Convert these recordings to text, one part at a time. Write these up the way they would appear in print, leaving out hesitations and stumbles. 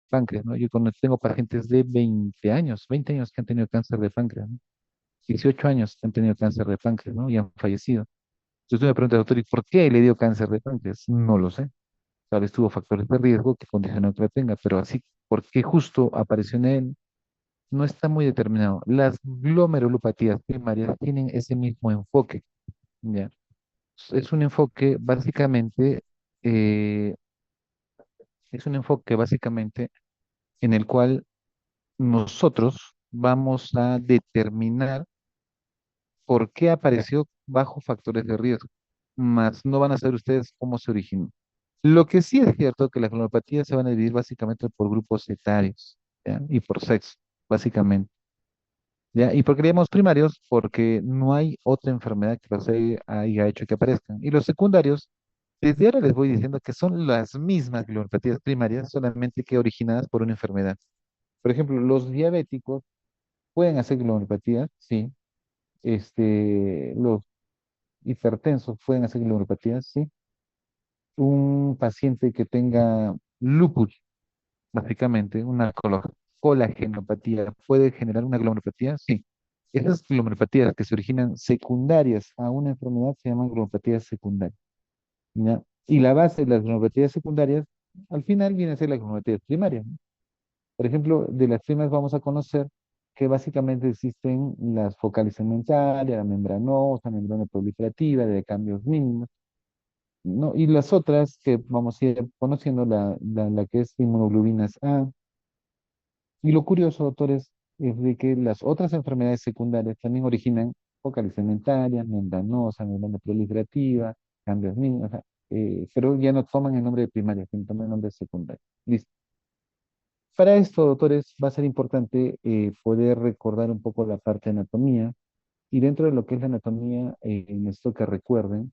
páncreas, ¿no? Yo cuando tengo pacientes de 20 años que han tenido cáncer de páncreas, ¿no? 18 años que han tenido cáncer de páncreas, ¿no? Y han fallecido. Entonces tú me preguntas, doctor, ¿y por qué le dio cáncer de páncreas? No lo sé. Tal vez tuvo factores de riesgo que condicionaron que la tenga, pero así, ¿por qué justo apareció en él? No está muy determinado. Las glomerulopatías primarias tienen ese mismo enfoque, ¿ya? Es un enfoque básicamente, eh, es un enfoque básicamente en el cual nosotros vamos a determinar por qué apareció bajo factores de riesgo, más no van a saber ustedes cómo se originó. Lo que sí es cierto que las glomerulopatías se van a dividir básicamente por grupos etarios, ¿ya? Y por sexo, básicamente. ¿Ya? ¿Y por qué le llamamos primarios? Porque no hay otra enfermedad que los haya hecho que aparezcan. Y los secundarios, desde ahora les voy diciendo que son las mismas glomerulopatías primarias, solamente que originadas por una enfermedad. Por ejemplo, los diabéticos pueden hacer glomerulopatías, sí. Los hipertensos pueden hacer glomerulopatías, sí. Un paciente que tenga lupus, básicamente, una colagenopatía, ¿puede generar una glomerulopatía? Sí. Esas glomerulopatías que se originan secundarias a una enfermedad se llaman glomerulopatías secundarias, ¿ya? Y la base de las glomerulopatías secundarias, al final, viene a ser las glomerulopatías primarias, ¿no? Por ejemplo, de las primas vamos a conocer que básicamente existen las focales segmentarias, la membranosa, membrana proliferativa, de cambios mínimos, ¿no? Y las otras que vamos a ir conociendo, la que es inmunoglobulinas A. Y lo curioso, doctores, es de que las otras enfermedades secundarias también originan focales segmentarias, membranosa, membrana proliferativa, cambios mínimos, ajá, pero ya no toman el nombre de primaria, sino toman el nombre de secundaria. Listo. Para esto, doctores, va a ser importante poder recordar un poco la parte de anatomía. Y dentro de lo que es la anatomía, necesito que recuerden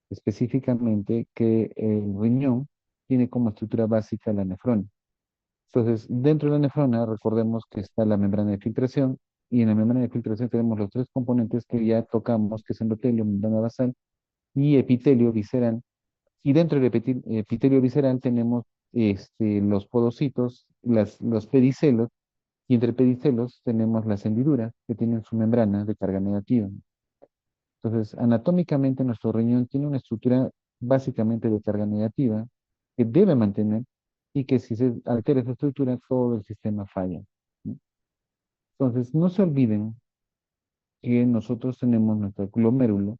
específicamente que el riñón tiene como estructura básica la nefrona. Entonces, dentro de la nefrona, recordemos que está la membrana de filtración, y en la membrana de filtración tenemos los tres componentes que ya tocamos, que es endotelio, membrana basal y epitelio visceral. Y dentro del epitelio visceral tenemos los podocitos, los pedicelos, y entre pedicelos tenemos las hendiduras que tienen su membrana de carga negativa. Entonces, anatómicamente nuestro riñón tiene una estructura básicamente de carga negativa que debe mantener, y que si se altera esa estructura, todo el sistema falla, ¿no? Entonces, no se olviden que nosotros tenemos nuestro glomérulo,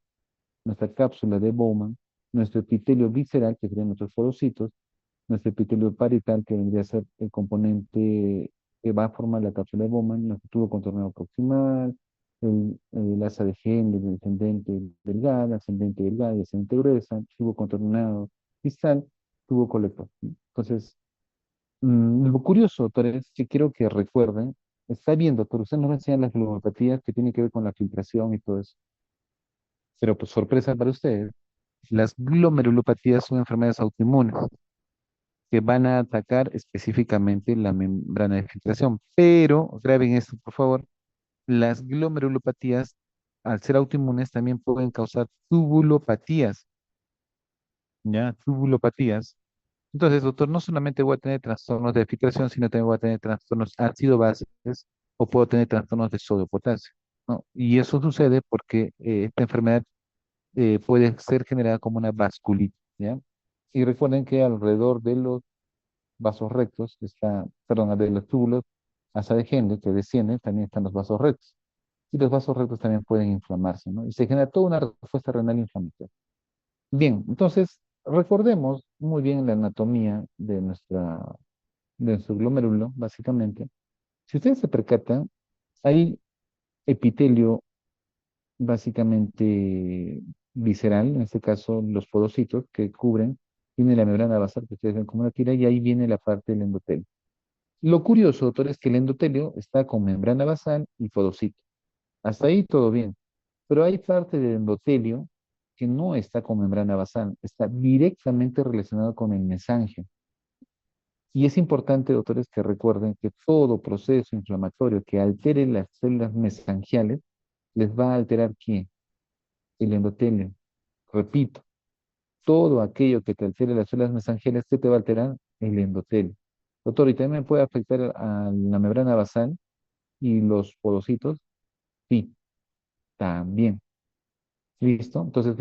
nuestra cápsula de Bowman, nuestro epitelio visceral, que serían nuestros porocitos, nuestro epitelio parietal, que vendría a ser el componente que va a formar la cápsula de Bowman, nuestro tubo contorneado proximal, el asa de Henle, descendente delgada, ascendente delgada y ascendente gruesa, tubo contorneado distal, tubo colector. Entonces, lo curioso, doctor, es que quiero que recuerden, está bien, doctor, usted nos va a enseñar las glomerulopatías que tienen que ver con la filtración y todo eso, pero pues sorpresa para ustedes, las glomerulopatías son enfermedades autoinmunes que van a atacar específicamente la membrana de filtración. Pero, graben esto, por favor, las glomerulopatías, al ser autoinmunes, también pueden causar tubulopatías, ¿ya? Tubulopatías. Entonces, doctor, no solamente voy a tener trastornos de filtración, sino también voy a tener trastornos ácido-bases, o puedo tener trastornos de sodio-potasio, ¿no? Y eso sucede porque esta enfermedad puede ser generada como una vasculitis, ¿ya? Y recuerden que alrededor de los vasos rectos, está, perdón, de los túbulos hasta de Henle que descienden, también están los vasos rectos. Y los vasos rectos también pueden inflamarse, ¿no? Y se genera toda una respuesta renal inflamatoria. Bien, entonces, recordemos muy bien la anatomía de nuestro glomérulo, básicamente. Si ustedes se percatan, hay epitelio básicamente visceral, en este caso los podocitos que cubren, tiene la membrana basal que ustedes ven como una tira, y ahí viene la parte del endotelio. Lo curioso, doctor, es que el endotelio está con membrana basal y podocito. Hasta ahí todo bien. Pero hay parte del endotelio que no está con membrana basal, está directamente relacionado con el mesangio. Y es importante, doctores, que recuerden que todo proceso inflamatorio que altere las células mesangiales les va a alterar ¿quién? El endotelio. Repito, todo aquello que te altere las células mesangiales, ¿qué te va a alterar? El endotelio. Doctor, ¿y también puede afectar a la membrana basal y los podocitos? Sí, también. ¿Listo? Entonces,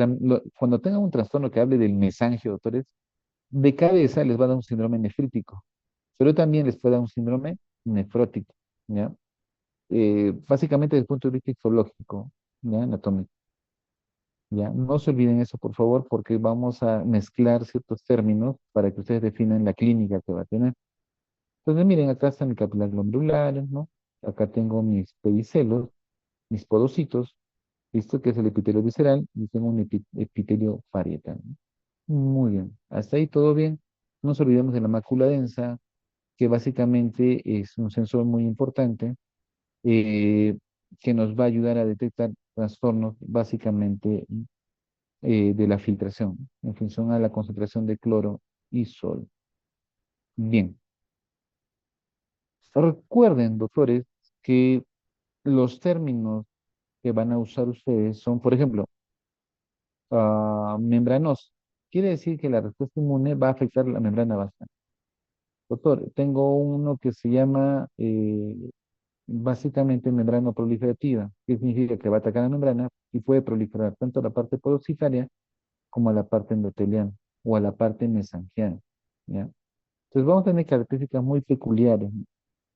cuando tengan un trastorno que hable del mesangio, doctores, de cabeza les va a dar un síndrome nefrítico, pero también les puede dar un síndrome nefrótico, ¿ya? Básicamente desde el punto de vista histológico, ¿ya? Anatómico, ¿ya? No se olviden eso, por favor, porque vamos a mezclar ciertos términos para que ustedes definan la clínica que va a tener. Entonces, miren, acá está mi capilar glomerular, ¿no? Acá tengo mis pedicelos, mis podocitos, ¿listo? Que es el epitelio visceral, y tengo un epitelio parietal, ¿no? Muy bien, hasta ahí todo bien. No nos olvidemos de la mácula densa, que básicamente es un sensor muy importante eh, que nos va a ayudar a detectar trastornos básicamente de la filtración en función a la concentración de cloro y sol. Bien, recuerden, doctores, que los términos que van a usar ustedes son, por ejemplo, membranoso. Quiere decir que la respuesta inmune va a afectar la membrana basal. Doctor, tengo uno que se llama básicamente membrana proliferativa, que significa que va a atacar la membrana y puede proliferar tanto a la parte porositaria como a la parte endotelial o a la parte mesangiana, ¿ya? Entonces vamos a tener características muy peculiares.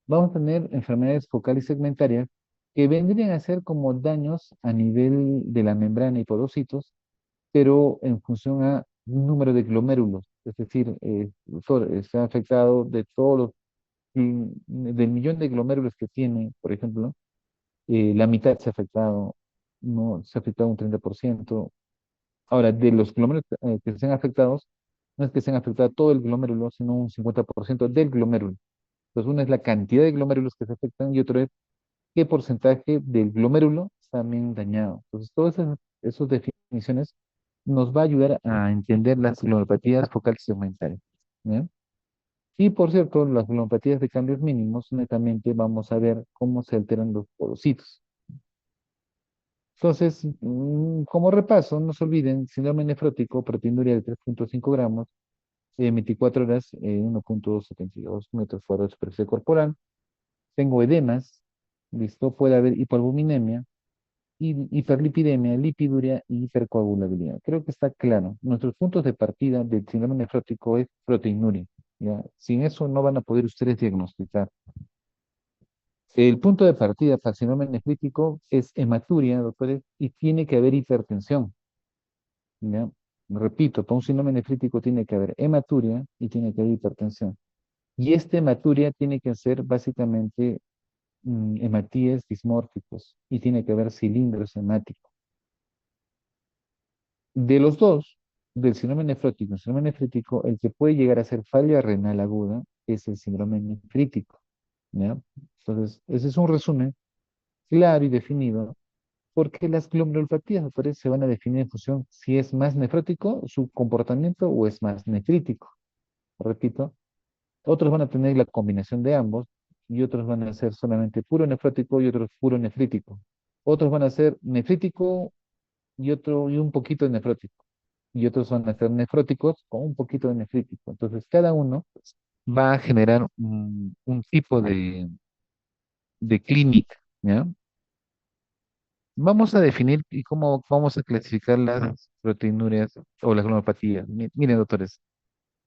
Vamos a tener enfermedades focales segmentarias que vendrían a ser como daños a nivel de la membrana y podocitos, pero en función a un número de glomérulos. Es decir, doctor, está afectado de todos los, del millón de glomérulos que tiene, por ejemplo, la mitad se ha afectado, no se ha afectado un 30%. Ahora, de los glomérulos que sean afectados, no es que sean afectados todo el glomérulo, sino un 50% del glomérulo. Entonces, una es la cantidad de glomérulos que se afectan y otro es qué porcentaje del glomérulo está también dañado. Entonces, todas esas definiciones nos va a ayudar a entender las glomerulopatías focales segmentarias, ¿ya? Y por cierto, las glomerulopatías de cambios mínimos, netamente vamos a ver cómo se alteran los porocitos. Entonces, como repaso, no se olviden, síndrome nefrótico, proteinuria de 3,5 gramos, 24 horas, 1,72 metros cuadrados de superficie corporal. Tengo edemas, listo, puede haber hipoalbuminemia, hiperlipidemia, lipiduria y hipercoagulabilidad. Creo que está claro. Nuestros puntos de partida del síndrome nefrótico es proteinuria, ¿ya? Sin eso no van a poder ustedes diagnosticar. El punto de partida para el síndrome nefrítico es hematuria, doctores, y tiene que haber hipertensión, ¿ya? Repito, para un síndrome nefrítico tiene que haber hematuria y tiene que haber hipertensión. Y esta hematuria tiene que ser básicamente hematíes dismórficos y tiene que haber cilindros hemáticos. De los dos, del síndrome nefrótico y el síndrome nefrítico, el que puede llegar a ser falla renal aguda es el síndrome nefrítico, ¿ya? Entonces, ese es un resumen claro y definido, porque las glomerulopatías, doctores, se van a definir en función si es más nefrótico su comportamiento o es más nefrítico. Repito, otros van a tener la combinación de ambos y otros van a ser solamente puro nefrótico y otros puro nefrítico. Otros van a ser nefrítico y otro y un poquito de nefrótico. Y otros van a ser nefróticos con un poquito de nefrítico. Entonces, cada uno va a generar un tipo de clínica, ¿ya? Vamos a definir y cómo vamos a clasificar las proteinurias o las glomerulopatías. Miren, doctores,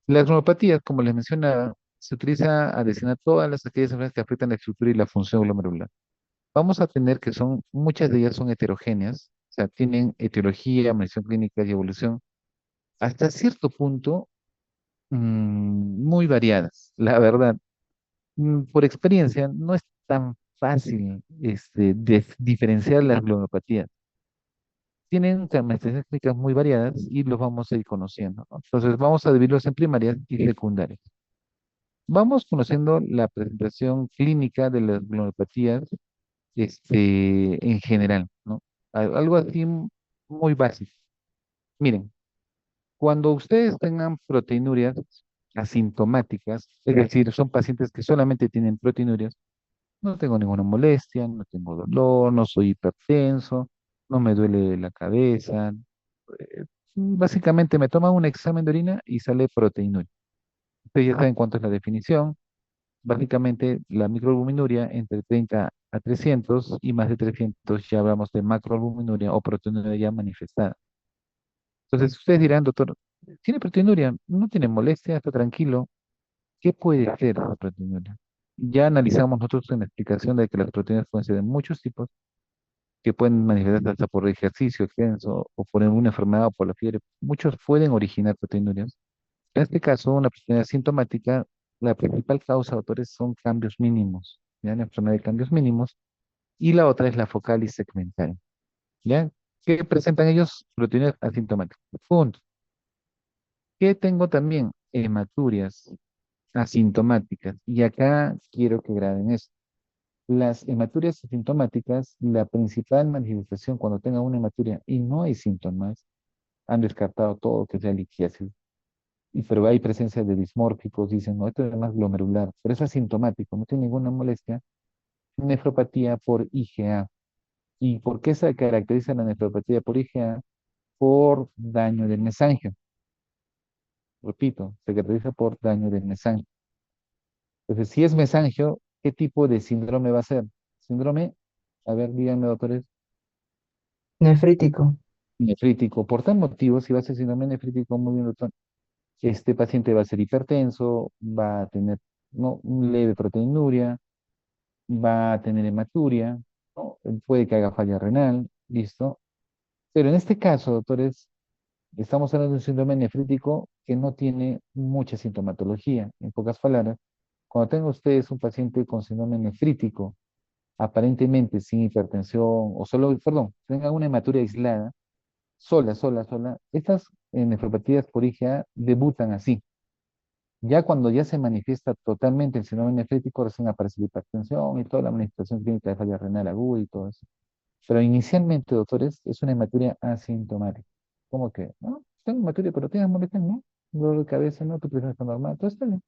las glomerulopatías, como les mencionaba, se utiliza a designar todas las aquellas enfermedades que afectan la estructura y la función glomerular. Vamos a tener que muchas de ellas son heterogéneas, o sea, tienen etiología, medición clínica y evolución, hasta cierto punto muy variadas, la verdad. Por experiencia, no es tan fácil diferenciar las glomerulopatías. Tienen manifestaciones clínicas muy variadas y los vamos a ir conociendo, ¿no? Entonces, vamos a dividirlos en primarias y secundarias. Vamos conociendo la presentación clínica de las glomerulopatías en general, ¿no? Algo así muy básico. Miren, cuando ustedes tengan proteinurias asintomáticas, es decir, son pacientes que solamente tienen proteinurias, no tengo ninguna molestia, no tengo dolor, no soy hipertenso, no me duele la cabeza. Básicamente me toman un examen de orina y sale proteinuria. Ustedes ya saben cuánto es la definición. básicamente la microalbuminuria entre 30 a 300 y más de 300 ya hablamos de macroalbuminuria o proteinuria ya manifestada. Entonces ustedes dirán, doctor, ¿tiene proteinuria? No tiene molestia, está tranquilo. ¿Qué puede ser la proteinuria? Ya analizamos nosotros en la explicación de que las proteínas pueden ser de muchos tipos, que pueden manifestarse hasta por ejercicio extenso o por una enfermedad o por la fiebre. Muchos pueden originar proteinurias. En este caso, una proteinuria sintomática, la principal causa, autores, son cambios mínimos, ¿ya? La enfermedad de cambios mínimos, y la otra es la focal y segmental, ¿ya? ¿Qué presentan ellos? Proteinuриas asintomáticas. Punto. ¿Qué tengo también? Hematurias asintomáticas. Y acá quiero que graben esto. Las hematuриas asintomáticas, la principal manifestación cuando tenga una hematuria y no hay síntomas, han descartado todo que sea liquiasis. Pero hay presencia de dismórficos, dicen, no, esto es más glomerular, pero es asintomático, no tiene ninguna molestia. Nefropatía por IgA. ¿Y por qué se caracteriza la nefropatía por IgA? Por daño del mesangio. Repito, se caracteriza por daño del mesangio. Entonces, si es mesangio, ¿qué tipo de síndrome va a ser? Síndrome, a ver, díganme, doctores, Nefrítico. nefrítico. Por tal motivo, si va a ser síndrome nefrítico, muy bien, doctor, este paciente va a ser hipertenso, va a tener, no, un leve proteinuria, va a tener hematuria, ¿no? Puede que haga falla renal, listo. Pero en este caso, doctores, estamos hablando de un síndrome nefrítico que no tiene mucha sintomatología. En pocas palabras, cuando tengan ustedes un paciente con síndrome nefrítico, aparentemente sin hipertensión, o solo, perdón, tengan una hematuria aislada, sola, estas nefropatías por IgA debutan así. Ya cuando ya se manifiesta totalmente el síndrome nefrítico, recién aparece la hipertensión y toda la manifestación clínica de falla renal aguda y todo eso. Pero inicialmente, doctores, es una hematuria asintomática. ¿Cómo que? No, tengo hematuria, pero tienes molestia, ¿no? Dolor de cabeza, ¿no? Tu presión está normal, todo está bien.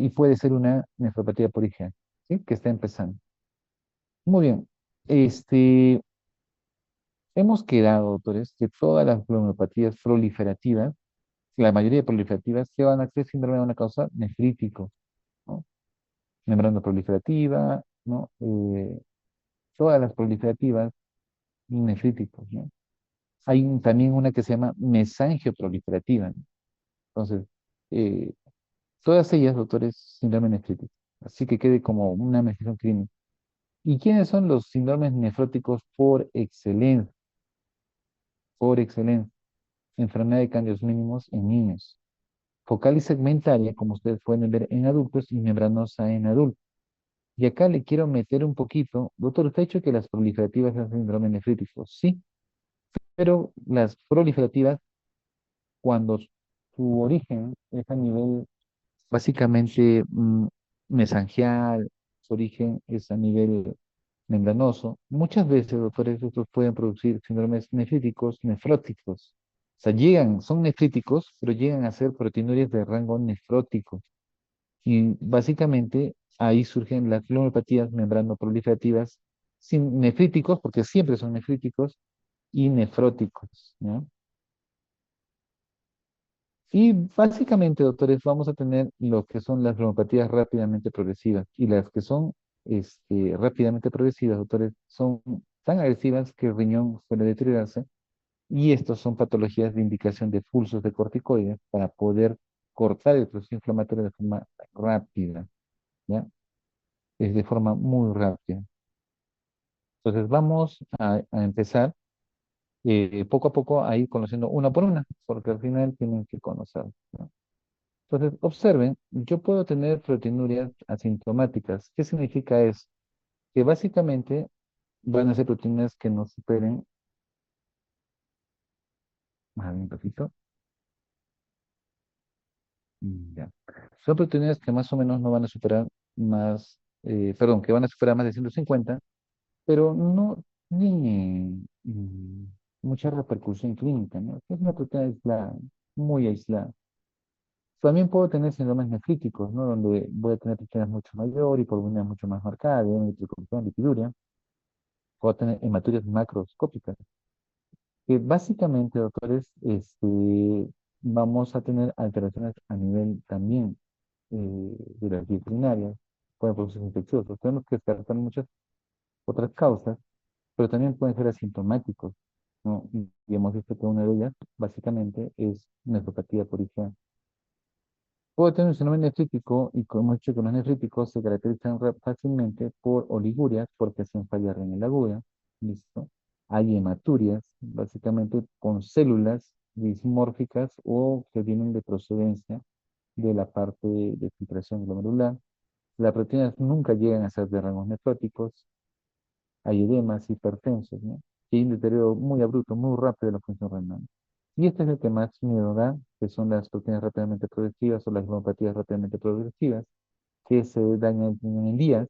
Y puede ser una nefropatía por IgA, ¿sí? Que está empezando. Muy bien. Este, hemos quedado, doctores, que todas las glomerulopatías proliferativas, la mayoría de proliferativas, que van a ser síndrome de una causa nefrítico, ¿no? Membrana proliferativa, ¿no? Todas las proliferativas nefríticos, ¿no? Hay también una que se llama mesangioproliferativa, ¿no? Entonces, eh, todas ellas, doctores, síndrome nefrítico. Así que quede como una mención clínica. ¿Y quiénes son los síndromes nefróticos por excelencia? Por excelencia. Enfermedad de cambios mínimos en niños. Focal y segmentaria, como ustedes pueden ver en adultos, y membranosa en adultos. Y acá le quiero meter un poquito, doctor, usted ha dicho que las proliferativas son síndrome nefrítico, sí, pero las proliferativas, cuando su origen es a nivel básicamente mesangial, su origen es a nivel membranoso, muchas veces, doctores, estos pueden producir síndromes nefríticos, nefróticos. O sea, llegan, son nefríticos, pero llegan a ser proteinurias de rango nefrótico. Y básicamente ahí surgen las glomerulopatías membranoproliferativas sin nefríticos, porque siempre son nefríticos, y nefróticos, ¿no? Y básicamente, doctores, vamos a tener lo que son las glomerulopatías rápidamente progresivas. Y las que son rápidamente progresivas, doctores, son tan agresivas que el riñón suele deteriorarse. Y estos son patologías de indicación de pulsos de corticoides para poder cortar el proceso inflamatorio de forma rápida, ¿ya? Es de forma muy rápida. Entonces vamos a empezar poco a poco a ir conociendo una por una, porque al final tienen que conocer, ¿no? Entonces, observen, yo puedo tener proteinurias asintomáticas. ¿Qué significa eso? Que básicamente van a ser proteinas que no superen, más bien un poquito, ya. Son proteínas que más o menos no van a superar más, perdón, que van a superar más de 150, pero no tiene mucha repercusión clínica, ¿no? Es una proteína aislada, muy aislada. También puedo tener síndromes nefríticos, ¿no? Donde voy a tener proteínas mucho mayor y por mucho más marcada, nitrocortisona, lipiduria. Puedo tener hematurias macroscópicas, que básicamente, doctores, vamos a tener alteraciones a nivel también. de las vías urinarias, pueden producir infecciosos. Tenemos que descartar muchas otras causas, pero también pueden ser asintomáticos, ¿no? Y hemos visto que una de ellas, básicamente, es nefropatía por IgA. Puede tener un síndrome nefrítico y como hemos dicho que los nefríticos se caracterizan fácilmente por oligurias porque hacen falla renal aguda, ¿listo? Hay hematurias, básicamente con células dismórficas o que vienen de procedencia de la parte de filtración glomerular. Las proteínas nunca llegan a ser de rangos nefróticos, hay edemas hipertensos, ¿no? Y hay un deterioro muy abrupto, muy rápido de la función renal. Y este es el que más miedo da, que son las proteínas rápidamente progresivas o las glomopatías rápidamente progresivas, que se dañan en días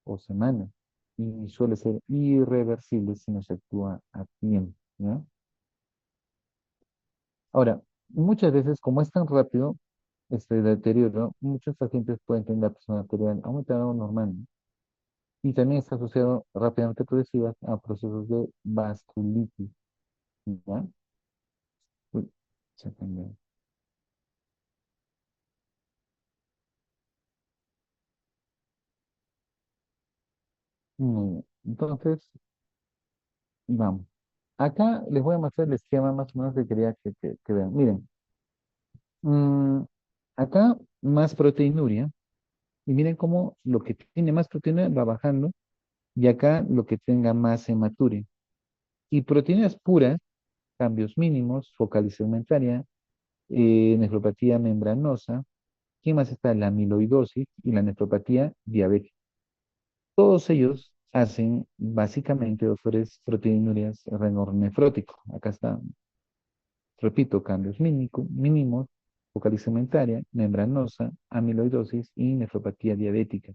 o semanas y suele ser irreversible si no se actúa a tiempo, ¿no? Ahora, muchas veces, como es tan rápido este deterioro, muchos pacientes pueden tener la presión arterial aumentada o normal, ¿no? Y también está asociado rápidamente progresivas a procesos de vasculitis, ¿ya? Uy, se cambió. Muy bien. Entonces, vamos. Acá les voy a mostrar el esquema más o menos que quería que vean. Miren, mm, acá más proteinuria, y miren cómo lo que tiene más proteína va bajando, y acá lo que tenga más hematuria. Y proteínas puras, cambios mínimos, focal y segmentaria, nefropatía membranosa. ¿Quién más está? La amiloidosis y la nefropatía diabética. Todos ellos hacen básicamente, doctores, proteinurias renor nefrótico. Acá está, repito, cambios mínimos, focal y segmentaria, membranosa, amiloidosis y nefropatía diabética.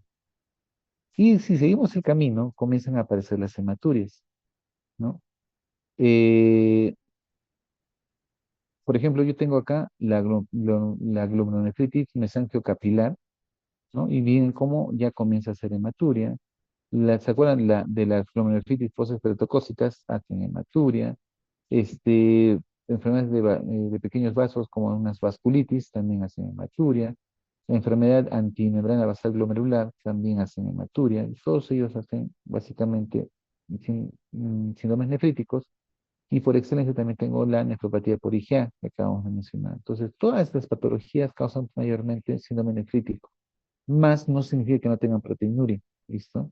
Y si seguimos el camino, comienzan a aparecer las hematurias, ¿no? Eh, por ejemplo, yo tengo acá la glomerulonefritis mesangiocapiliar, ¿no? Y miren cómo ya comienza a ser hematuria. ¿Se acuerdan de las glomerulonefritis postestreptocócicas? Hacen hematuria. Enfermedades de pequeños vasos, como unas vasculitis, también hacen hematuria. Enfermedad antimembrana basal glomerular, también hacen hematuria. Y todos ellos hacen básicamente síndromes nefríticos. Y por excelencia también tengo la nefropatía por IgA, que acabamos de mencionar. Entonces, todas estas patologías causan mayormente síndrome nefrítico. Más no significa que no tengan proteinuria. ¿Listo?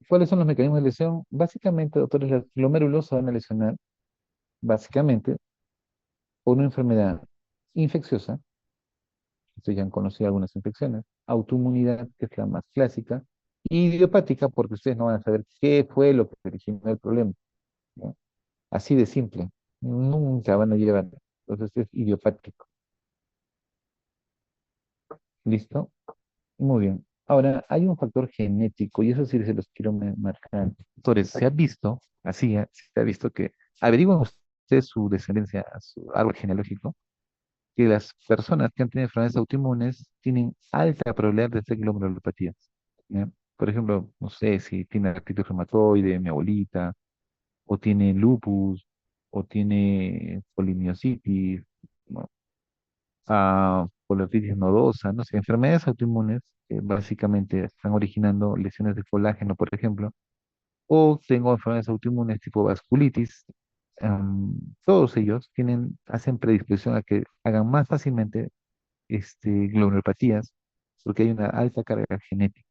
¿Cuáles son los mecanismos de lesión? Básicamente, doctores, los glomérulos se van a lesionar, básicamente, por una enfermedad infecciosa. Ustedes ya han conocido algunas infecciones. Autoinmunidad, que es la más clásica. Y idiopática, porque ustedes no van a saber qué fue lo que originó el problema, ¿no? Así de simple. Nunca van a llevar. Entonces es idiopático. ¿Listo? Muy bien. Ahora, hay un factor genético, y eso sí se los quiero marcar. Doctores, se ha visto, se ha visto que averiguan ustedes su descendencia, su árbol genealógico, que las personas que han tenido enfermedades autoinmunes tienen alta probabilidad de tener glomerulopatías, ¿ya? Por ejemplo, no sé si tiene artritis reumatoide, mi abuelita, o tiene lupus, o tiene polimiositis, ¿no? Poliartritis nodosa, no sé, enfermedades autoinmunes que básicamente están originando lesiones de colágeno, por ejemplo, o tengo enfermedades autoinmunes tipo vasculitis. Todos ellos hacen predisposición a que hagan más fácilmente glomerulopatías porque hay una alta carga genética.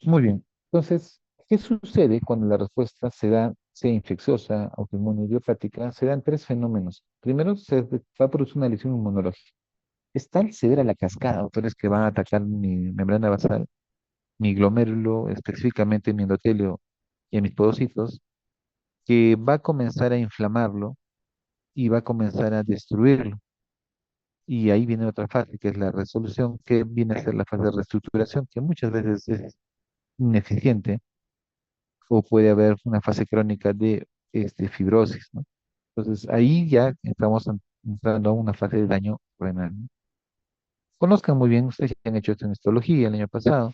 Muy bien. Entonces, ¿qué sucede cuando la respuesta se da, sea infecciosa, autoinmune, idiopática? Se dan tres fenómenos. Primero, se va a producir una lesión inmunológica. Es tan severa la cascada, doctores, que van a atacar mi membrana basal, mi glomérulo, específicamente mi endotelio y a mis podocitos, que va a comenzar a inflamarlo y va a comenzar a destruirlo. Y ahí viene otra fase, que es la resolución, que viene a ser la fase de reestructuración, que muchas veces es ineficiente o puede haber una fase crónica de fibrosis, ¿no? Entonces ahí ya estamos entrando a una fase de daño renal, ¿no? Conozcan muy bien, ustedes ya han hecho esto en histología el año pasado,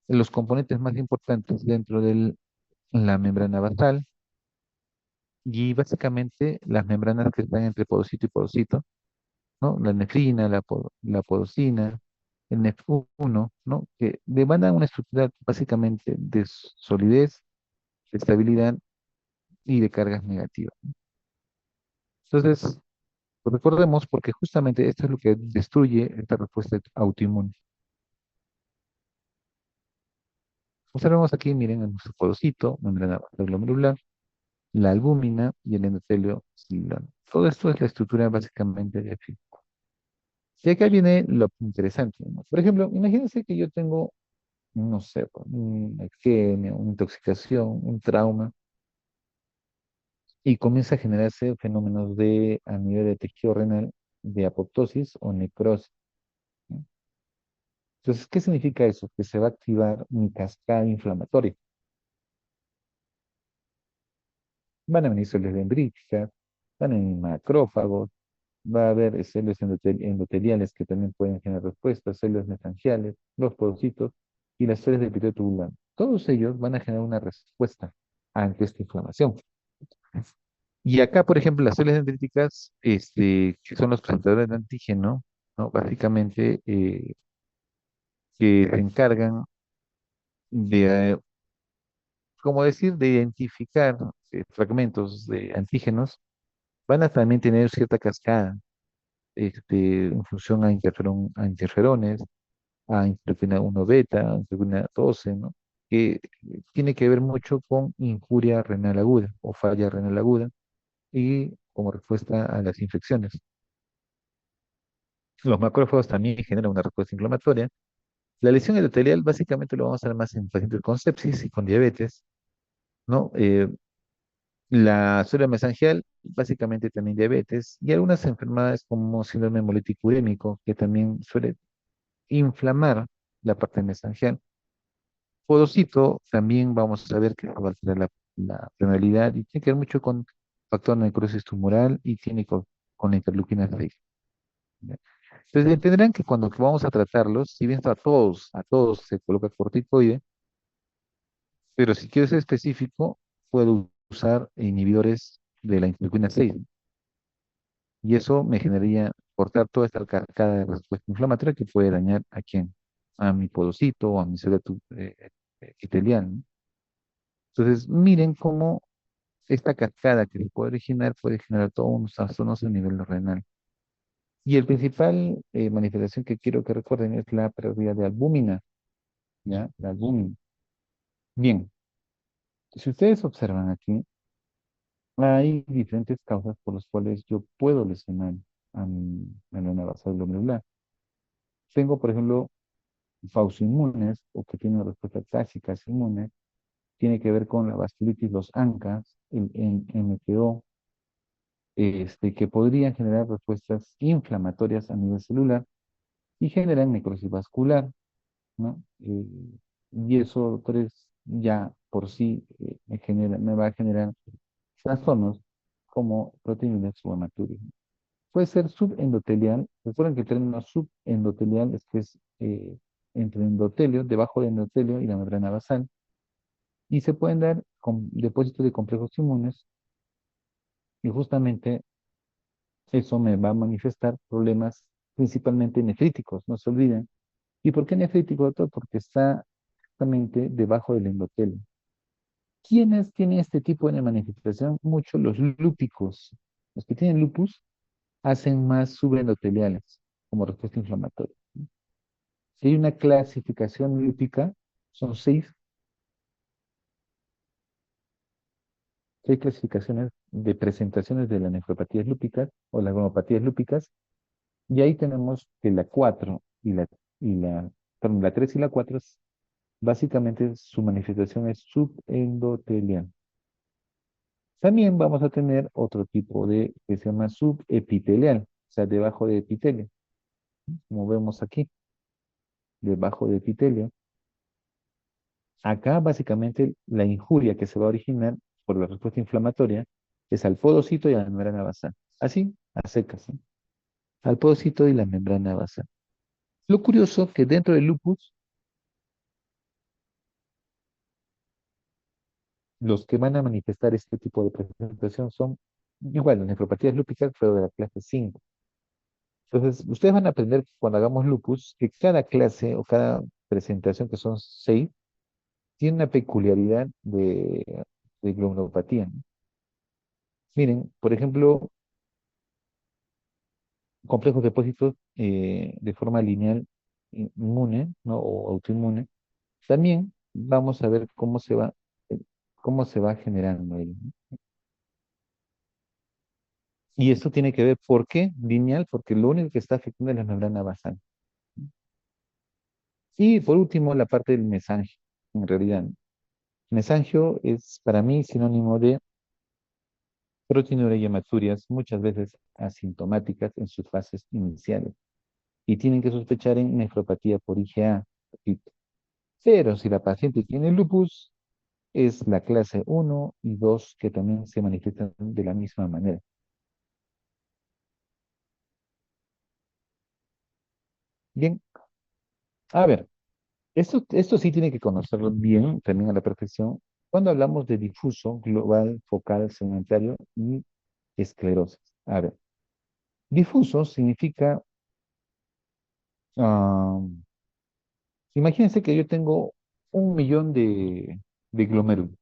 los componentes más importantes dentro de la membrana basal Y básicamente las membranas que están entre podocito y podocito, ¿no? La nefrina, la podocina, el nef1, ¿no? Que demandan una estructura básicamente de solidez, de estabilidad y de cargas negativas. Entonces, pues recordemos, porque justamente esto es lo que destruye esta respuesta autoinmune. Observemos aquí, miren, en nuestro podocito, membrana basal glomerular, la albúmina y el endotelio celular. Todo esto es la estructura básicamente de FI. Y acá viene lo interesante, ¿no? Por ejemplo, imagínense que yo tengo, no sé, pues, una isquemia, una intoxicación, un trauma, y comienza a generarse fenómenos de, a nivel de tejido renal, de apoptosis o necrosis, ¿no? Entonces, ¿qué significa eso? Que se va a activar mi cascada inflamatoria. Van a venir células dendríticas, van a venir macrófagos, va a haber células endoteliales que también pueden generar respuestas, células mesangiales, los podocitos y las células del epitelio tubular. Todos ellos van a generar una respuesta ante esta inflamación. Y acá, por ejemplo, las células dendríticas, que son los presentadores de antígeno, ¿no? Básicamente, que se encargan de, como decir, de identificar fragmentos de antígenos, van a también tener cierta cascada, en función a interferones, a interleuquina 1 beta, a interleuquina 12, ¿no? Que tiene que ver mucho con injuria renal aguda o falla renal aguda y como respuesta a las infecciones. Los macrófagos también generan una respuesta inflamatoria. La lesión endotelial básicamente lo vamos a ver más en pacientes con sepsis y con diabetes, ¿no? La célula mesangial, básicamente también diabetes, y algunas enfermedades como síndrome hemolítico urémico, que también suele inflamar la parte mesangial. Podocito, también vamos a ver que va a alterar la permeabilidad y tiene que ver mucho con factor de necrosis tumoral y tiene con la interleuquina 6. ¿Ya? Entonces entenderán que cuando vamos a tratarlos, si bien a todos se coloca corticoide, pero si quiero ser específico, puedo usar inhibidores de la interleuquina 6 y eso me generaría cortar toda esta cascada de respuesta inflamatoria que puede dañar a quién, a mi podocito o a mi célula epitelial, ¿no? Entonces, miren cómo esta cascada que se puede generar todos unos trastornos a nivel renal. Y el principal manifestación que quiero que recuerden es la pérdida de albúmina, ¿ya? La albúmina. Bien, si ustedes observan aquí, hay diferentes causas por las cuales yo puedo lesionar a mi membrana basal glomerular. Tengo, por ejemplo, faucoinmunes o que tienen respuesta tácicas inmunes, tiene que ver con la vasculitis, los ANCAS, el MTO, que podrían generar respuestas inflamatorias a nivel celular y generan necrosis vascular, ¿no? Y eso, doctores, ya por sí me va a generar trastornos como proteínas o hematuria. Puede ser subendotelial. Recuerden que el término subendotelial es que es entre endotelio, debajo del endotelio y la membrana basal, y se pueden dar con depósitos de complejos inmunes, y justamente eso me va a manifestar problemas principalmente nefríticos, no se olviden. ¿Y por qué nefrítico, doctor? Porque está justamente debajo del endotelio. ¿Quiénes tienen este tipo de manifestación? Muchos los lúpicos. Los que tienen lupus hacen más subendoteliales como respuesta inflamatoria. Si hay una clasificación lúpica, son seis clasificaciones de presentaciones de las nefropatías lúpicas o las glomopatías lúpicas, y ahí tenemos que la 4 y la, perdón, la 3 y la 4 básicamente su manifestación es subendotelial. También vamos a tener otro tipo de que se llama subepitelial, o sea, debajo de epitelio, como vemos aquí, debajo de epitelio. Acá básicamente la injuria que se va a originar por la respuesta inflamatoria es al podocito y a la membrana basal. Así, a secas, ¿no? Al podocito y la membrana basal. Lo curioso que dentro del lupus, los que van a manifestar este tipo de presentación son igual, las nefropatías lúpicas, pero de la clase 5. Entonces, ustedes van a aprender cuando hagamos lupus que cada clase o cada presentación, que son 6, tiene una peculiaridad de glomopatía, ¿no? Miren, por ejemplo, complejos depósitos de forma lineal inmune, ¿no? O autoinmune. También vamos a ver eh, cómo se va generando ahí, ¿no? Y esto tiene que ver, ¿por qué lineal? Porque lo único que está afectando es la membrana basal. Y por último, la parte del mesangio, en realidad, ¿no? Mesangio es para mí sinónimo de proteinuria hematurias, muchas veces asintomáticas en sus fases iniciales. Y tienen que sospechar en nefropatía por IgA. Repito. Pero si la paciente tiene lupus, es la clase 1 y 2 que también se manifiestan de la misma manera. Bien, a ver, esto sí tiene que conocerlo bien, también a la perfección, cuando hablamos de difuso, global, focal, segmentario y esclerosis. A ver, difuso significa, ah, imagínense que yo tengo 1 millón de glomérulos,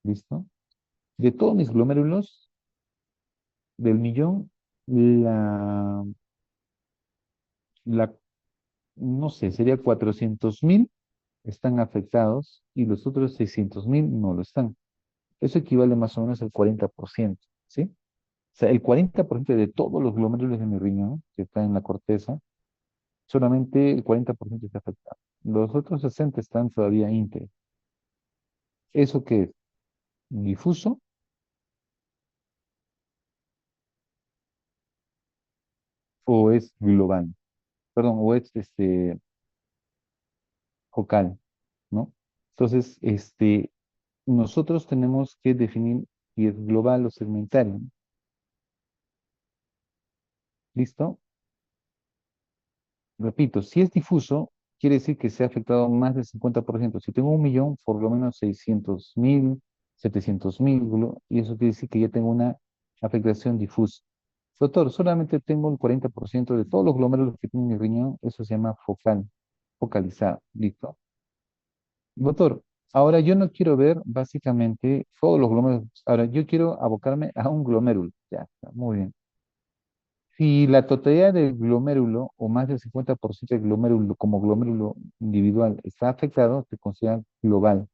¿listo? De todos mis glomérulos, del millón, la, la, no sé, sería 400.000 están afectados y los otros 600.000 no lo están. Eso equivale más o menos al 40%, ¿sí? O sea, el 40% de todos los glomérulos de mi riñón que están en la corteza, solamente el 40% está afectado. Los otros 60 están todavía íntegros. ¿Eso qué es? ¿Difuso o es global? Perdón, o es focal, ¿no? Entonces, nosotros tenemos que definir si es global o segmentario, ¿no? ¿Listo? Repito, si es difuso, quiere decir que se ha afectado más del 50%. Si tengo 1 millón, por lo menos 600.000, 700.000, y eso quiere decir que ya tengo una afectación difusa. Doctor, solamente tengo el 40% de todos los glomérulos que tiene mi riñón, eso se llama focal, focalizado, listo. Doctor, ahora yo no quiero ver básicamente todos los glomérulos, ahora yo quiero abocarme a un glomérulo. Ya está, muy bien. Si la totalidad del glomérulo o más del 50% del glomérulo como glomérulo individual está afectado, se considera global.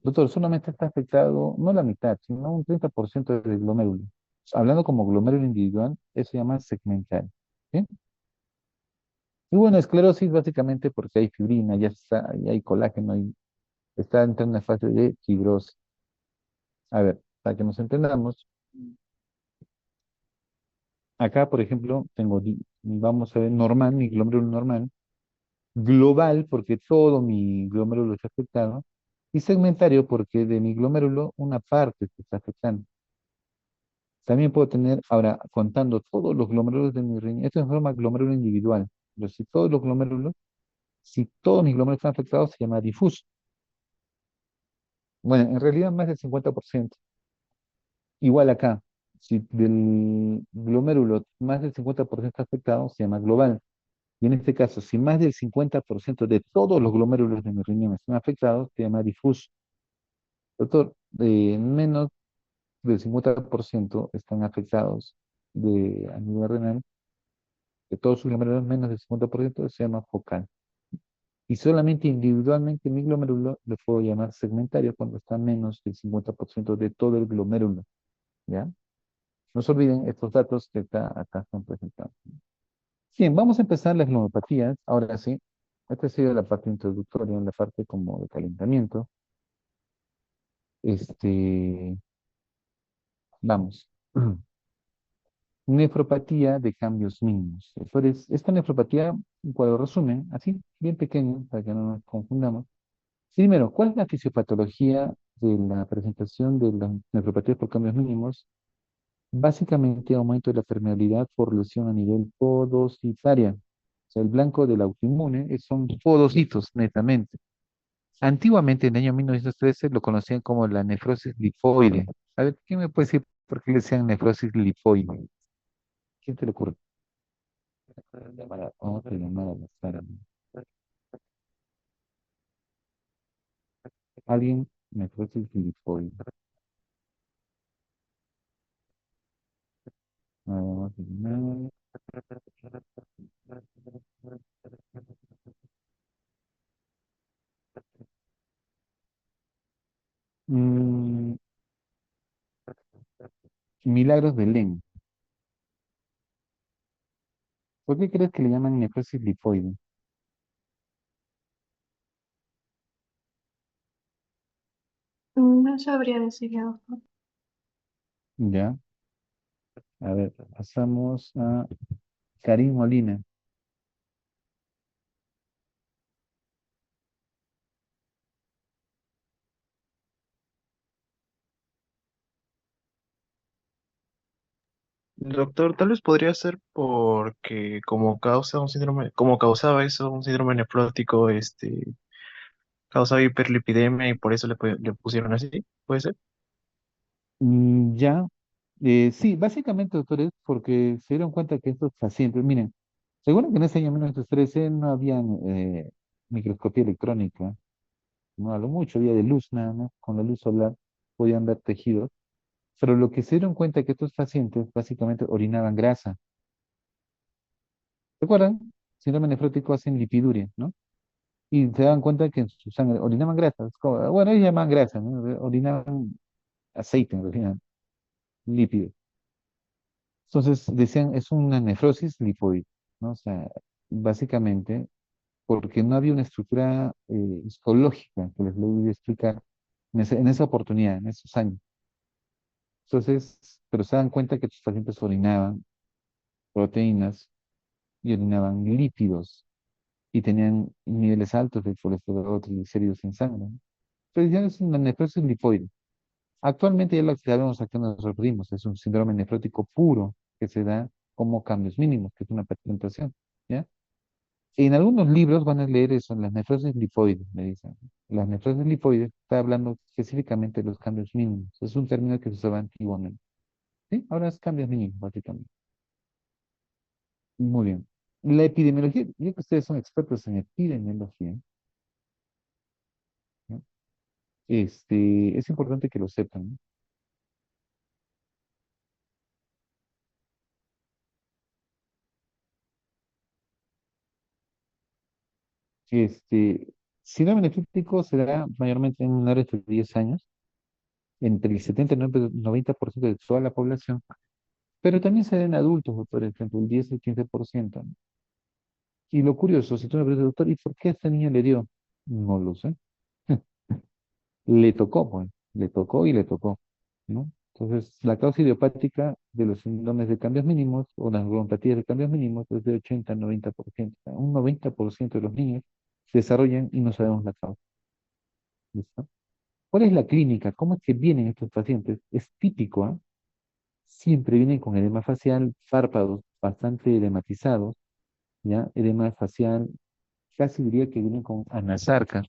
Doctor, solamente está afectado no la mitad, sino un 30% del glomérulo. Hablando como glomérulo individual, eso se llama segmental. ¿Sí? Y bueno, esclerosis básicamente porque hay fibrina, ya está, ya hay colágeno y está entrando en una fase de fibrosis. A ver, para que nos entendamos, acá, por ejemplo, vamos a ver, normal, mi glomérulo normal, global, porque todo mi glomérulo está afectado, y segmentario, porque de mi glomérulo una parte se está afectando. También puedo tener, ahora, contando todos los glomérulos de mi riñón, esto se llama glomérulo individual, pero si todos los glomérulos, si todos mis glomérulos están afectados, se llama difuso. Bueno, en realidad más del 50%. Igual acá, si del glomérulo más del 50% está afectado, se llama global. Y en este caso, si más del 50% de todos los glomérulos de mi riñón están afectados, se llama difuso. Doctor, menos del 50% están afectados a nivel renal, de todos sus glomérulos, menos del 50% se llama focal. Y solamente individualmente mi glomérulo le puedo llamar segmentario cuando está menos del 50% de todo el glomérulo, ¿ya? No se olviden estos datos que acá están presentados. Bien, vamos a empezar las glomopatías. Ahora sí, esta ha sido la parte introductoria, la parte como de calentamiento. Este, vamos. Nefropatía de cambios mínimos. Entonces, esta nefropatía, un cuadro resumen, así, bien pequeño, para que no nos confundamos. Primero, ¿cuál es la fisiopatología de la presentación de la nefropatía por cambios mínimos? Básicamente, aumento de la permeabilidad por lesión a nivel podocitaria. O sea, el blanco del autoinmune son podocitos, netamente. Antiguamente, en el año 1913, lo conocían como la nefrosis linfoide. A ver, ¿quién me puede decir por qué le decían nefrosis linfoide? ¿Quién te lo ocurre? Vamos a llamar a la Sara. Alguien, nefrosis linfoide. Vamos a llamar. Mm, Milagros de Len. ¿Por qué crees que le llaman nefrosis linfoide? No sabría decirlo. Ya. A ver, pasamos a Karim Molina. Doctor, tal vez podría ser porque como causa un síndrome, como causaba eso un síndrome nefrótico, causaba hiperlipidemia y por eso le pusieron así, ¿puede ser? Ya. Sí, básicamente, doctores, porque se dieron cuenta que estos pacientes, miren, seguro que en ese año 1913 no había microscopía electrónica, no a lo mucho, había de luz nada más, con la luz solar podían ver tejidos, pero lo que se dieron cuenta que estos pacientes básicamente orinaban grasa. ¿Se acuerdan? Síndrome nefrótico hacen lipiduria, ¿no? Y se dan cuenta que en su sangre orinaban grasa. Bueno, ellos llaman grasa, ¿no? Orinaban aceite, en realidad, lípido. Entonces decían, es una nefrosis lipoide, ¿no? O sea, básicamente, porque no había una estructura histológica que les voy a explicar en esa oportunidad, en esos años. Entonces, pero se dan cuenta que tus pacientes orinaban proteínas y orinaban lípidos y tenían niveles altos de colesterol, triglicéridos en sangre, ¿no? Entonces ya es una nefrosis lipoide. Actualmente ya lo que sabemos a qué nos referimos, es un síndrome nefrótico puro que se da como cambios mínimos, que es una patentación, ¿ya? En algunos libros van a leer eso, las nefrosis lipoides, me dicen. Las nefrosis lipoides está hablando específicamente de los cambios mínimos. Es un término que se usaba antiguamente. ¿Sí? Ahora es cambios mínimos, básicamente. Muy bien. La epidemiología, yo que ustedes son expertos en epidemiología, ¿no? Es importante que lo sepan, ¿no? Este, síndrome nefrítico se da mayormente en menores de 10 años, entre el 70 y el 90% de toda la población, pero también se da en adultos, por ejemplo, el 10 y el 15%, ¿no? Y lo curioso, si tú me preguntas, doctor, ¿y por qué a esta niña le dio? No lo sé. Le tocó, pues, le tocó y le tocó, ¿no? Entonces, la causa idiopática de los síndromes de cambios mínimos o las neuropatías de cambios mínimos es de 80 al 90%. O sea, un 90% de los niños desarrollan y no sabemos la causa. ¿Listo? ¿Cuál es la clínica? ¿Cómo es que vienen estos pacientes? Es típico, ¿ah? Siempre vienen con edema facial, párpados bastante edematizados, ¿ya? Edema facial, casi diría que vienen con anasarca.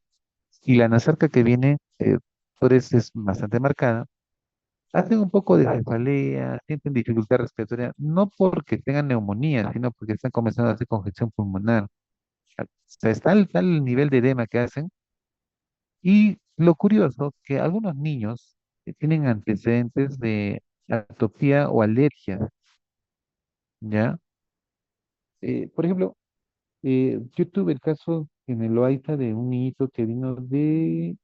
Y la anasarca que viene, es bastante marcada. Hacen un poco de cefalea, sienten dificultad respiratoria, no porque tengan neumonía, sino porque están comenzando a hacer congestión pulmonar. O sea, está tal nivel de edema que hacen. Y lo curioso, que algunos niños tienen antecedentes de atopía o alergia, ¿ya? Por ejemplo, yo tuve el caso en el Loaiza de un niñito que vino de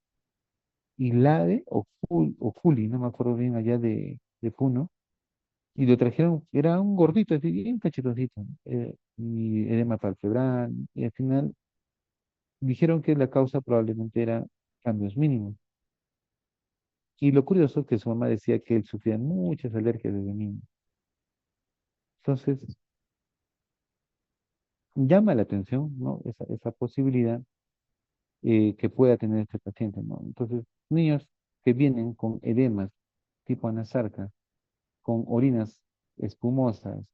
Ilade o Juli, no me acuerdo bien, allá de Puno, y lo trajeron, era un gordito, así bien cachetoncito, ¿no? Y edema palpebral, y al final dijeron que la causa probablemente era cambios mínimos. Y lo curioso es que su mamá decía que él sufría muchas alergias desde niño. Entonces, llama la atención, ¿no? Esa posibilidad que pueda tener este paciente, ¿no? Entonces, niños que vienen con edemas tipo anasarca, con orinas espumosas,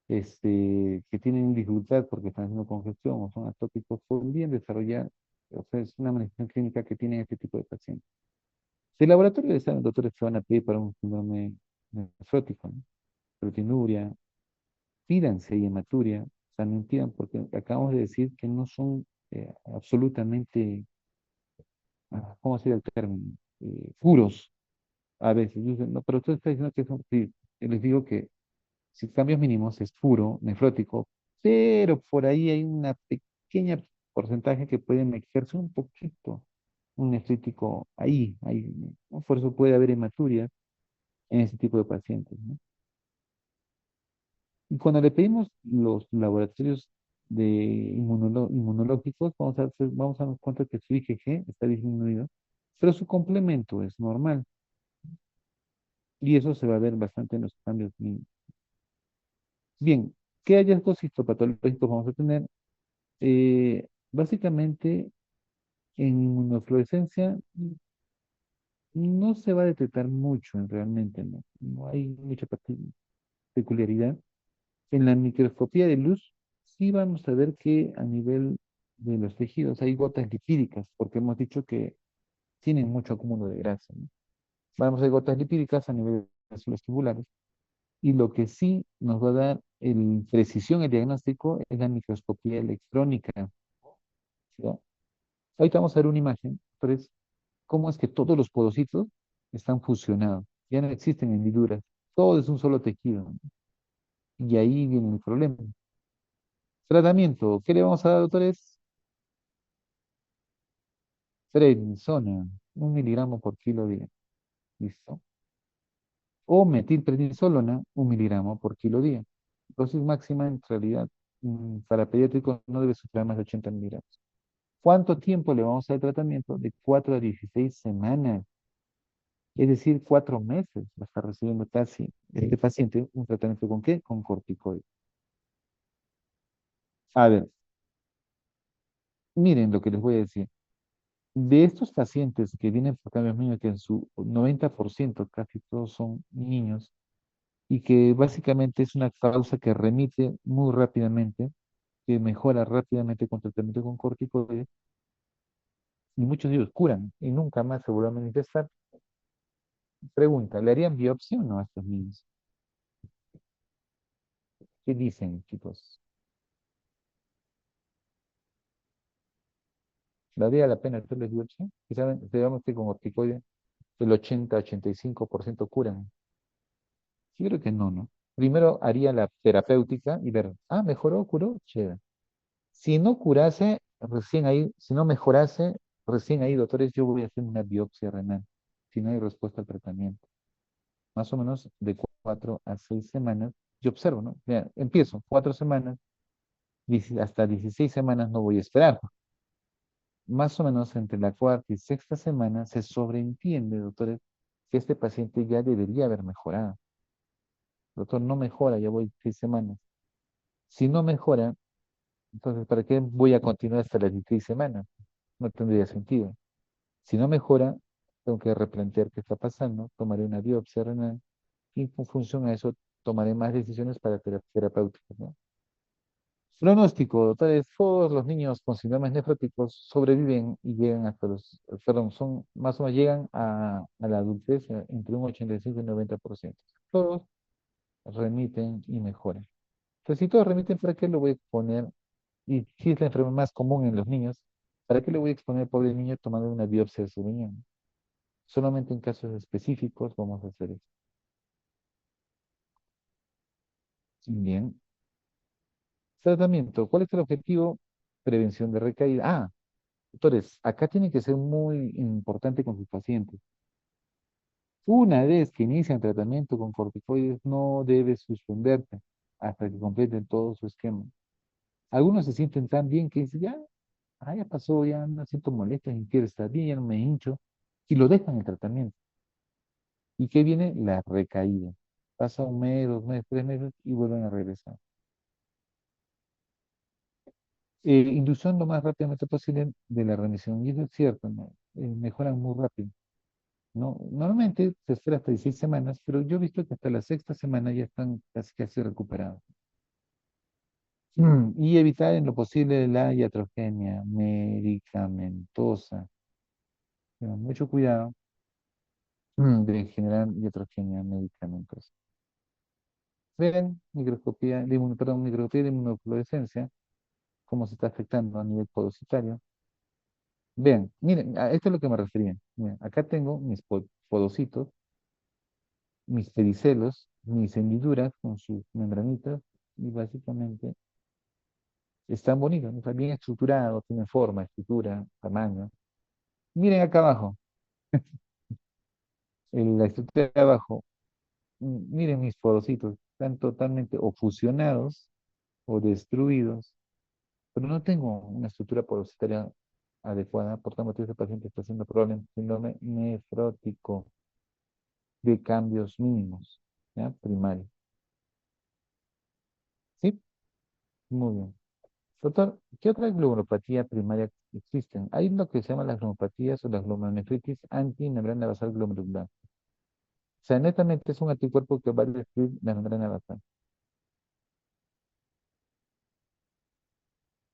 que tienen dificultad porque están haciendo congestión o son atópicos, podrían desarrollar O sea, es una manifestación clínica que tienen este tipo de pacientes. Si el laboratorio le saben, doctores, que van a pedir para un síndrome nefrótico, ¿no? Proteinuria, pídanse y hematuria, o sea, no impidan, porque acabamos de decir que no son absolutamente, ¿cómo sería el término? Puros a veces. Dicen, no, pero usted está diciendo que son, sí, les digo que si cambios mínimos es puro, nefrótico, pero por ahí hay una pequeña porcentaje que puede mezclarse un poquito, un nefrítico ahí, ¿no? Por eso puede haber hematuria en ese tipo de pacientes, ¿no? Y cuando le pedimos los laboratorios de inmunológicos, vamos a darnos cuenta que su IgG está disminuido, pero su complemento es normal. Y eso se va a ver bastante en los cambios mínimos. Bien, ¿qué hallazgos histopatológicos vamos a tener? Básicamente, en inmunofluorescencia no se va a detectar mucho realmente, ¿no? No hay mucha peculiaridad. En la microscopía de luz, sí vamos a ver que a nivel de los tejidos hay gotas lipídicas, porque hemos dicho que tienen mucho acúmulo de grasa, ¿no? Vamos a ver gotas lipídicas a nivel de células tubulares. Y lo que sí nos va a dar precisión el diagnóstico es la microscopía electrónica, ¿ya? Ahorita vamos a ver una imagen, pero es cómo es que todos los porocitos están fusionados, ya no existen hendiduras, todo es un solo tejido, ¿no? Y ahí viene el problema. Tratamiento, ¿qué le vamos a dar, doctores? Prednisona, 1 miligramo por kilo día, ¿listo? O metilprednisolona, 1 miligramo por kilo día. Dosis máxima, en realidad, para pediátricos no debe superar más de 80 miligramos. ¿Cuánto tiempo le vamos a dar tratamiento? De 4 a 16 semanas. Es decir, 4 meses va a estar recibiendo casi este paciente un tratamiento ¿con qué? Con corticoides. A ver, miren lo que les voy a decir. De estos pacientes que vienen por cambios mínimos, que en su 90% casi todos son niños, y que básicamente es una causa que remite muy rápidamente, que mejora rápidamente con tratamiento con corticoides, y muchos de ellos curan y nunca más se vuelven a manifestar. Pregunta, ¿le harían biopsia o no a estos niños? ¿Qué dicen, chicos? ¿Valdría la pena hacerles biopsia? Y saben, sabemos que con corticoides el 80-85% curan. Yo creo que no, ¿no? Primero haría la terapéutica y ver, mejoró, curó, chévere. Si no curase, recién ahí, si no mejorase, recién ahí, doctores, yo voy a hacer una biopsia renal, si no hay respuesta al tratamiento. Más o menos de 4 a 6 semanas, yo observo, ¿no? Mira, empiezo, 4 semanas, hasta 16 semanas no voy a esperar. Más o menos entre la cuarta y sexta semana se sobreentiende, doctores, que este paciente ya debería haber mejorado. Doctor, no mejora, ya voy 6 semanas. Si no mejora, entonces, ¿para qué voy a continuar hasta las 16 semanas? No tendría sentido. Si no mejora, tengo que replantear qué está pasando, tomaré una biopsia renal y en función a eso tomaré más decisiones para terapéuticas, ¿no? Pronóstico, doctores, todos los niños con síndromes nefróticos sobreviven y llegan hasta perdón, son más o menos llegan a la adultez entre un 85 y 90%. Todos remiten y mejoran. Entonces, si todos remiten, ¿para qué lo voy a exponer? Y si es la enfermedad más común en los niños, ¿para qué le voy a exponer al pobre niño tomando una biopsia de su riñón? Solamente en casos específicos vamos a hacer eso. Bien. Tratamiento. ¿Cuál es el objetivo? Prevención de recaída. Doctores, acá tiene que ser muy importante con sus pacientes. Una vez que inician tratamiento con corticoides, no debe suspenderse hasta que completen todo su esquema. Algunos se sienten tan bien que dicen, ya pasó, ya no siento molestias, ni quiero estar bien, ya no me hincho, y lo dejan el tratamiento. ¿Y qué viene? La recaída. Pasa 1 mes, 2 meses, 3 meses y vuelven a regresar. Inducción lo más rápidamente posible de la remisión. Y eso es cierto, ¿no? Mejoran muy rápido, ¿no? Normalmente se espera hasta 16 semanas, pero yo he visto que hasta la sexta semana ya están casi casi recuperados. Y evitar en lo posible la iatrogenia medicamentosa. Tengan mucho cuidado de generar iatrogenia medicamentosa. Ven, microscopía de, perdón, microscopía de inmunofluorescencia, cómo se está afectando a nivel podocitario. Vean, miren, a esto es lo que me refería. Miren, acá tengo mis podocitos, mis pedicelos, mis hendiduras con sus membranitas, y básicamente están bonitos, ¿no? Están bien estructurados, tienen forma, estructura, tamaño. Miren acá abajo, en la estructura de abajo, miren mis podocitos, están totalmente o fusionados o destruidos, pero no tengo una estructura podocitaria adecuada, por tanto, este paciente está haciendo probablemente síndrome nefrótico de cambios mínimos, ¿ya? Primario. ¿Sí? Muy bien. Doctor, ¿qué otra glomopatía primaria existen? Hay lo que se llama las glomopatías o las glomerulonefritis antimembrana basal glomerular. O sea, netamente es un anticuerpo que va a destruir la membrana basal.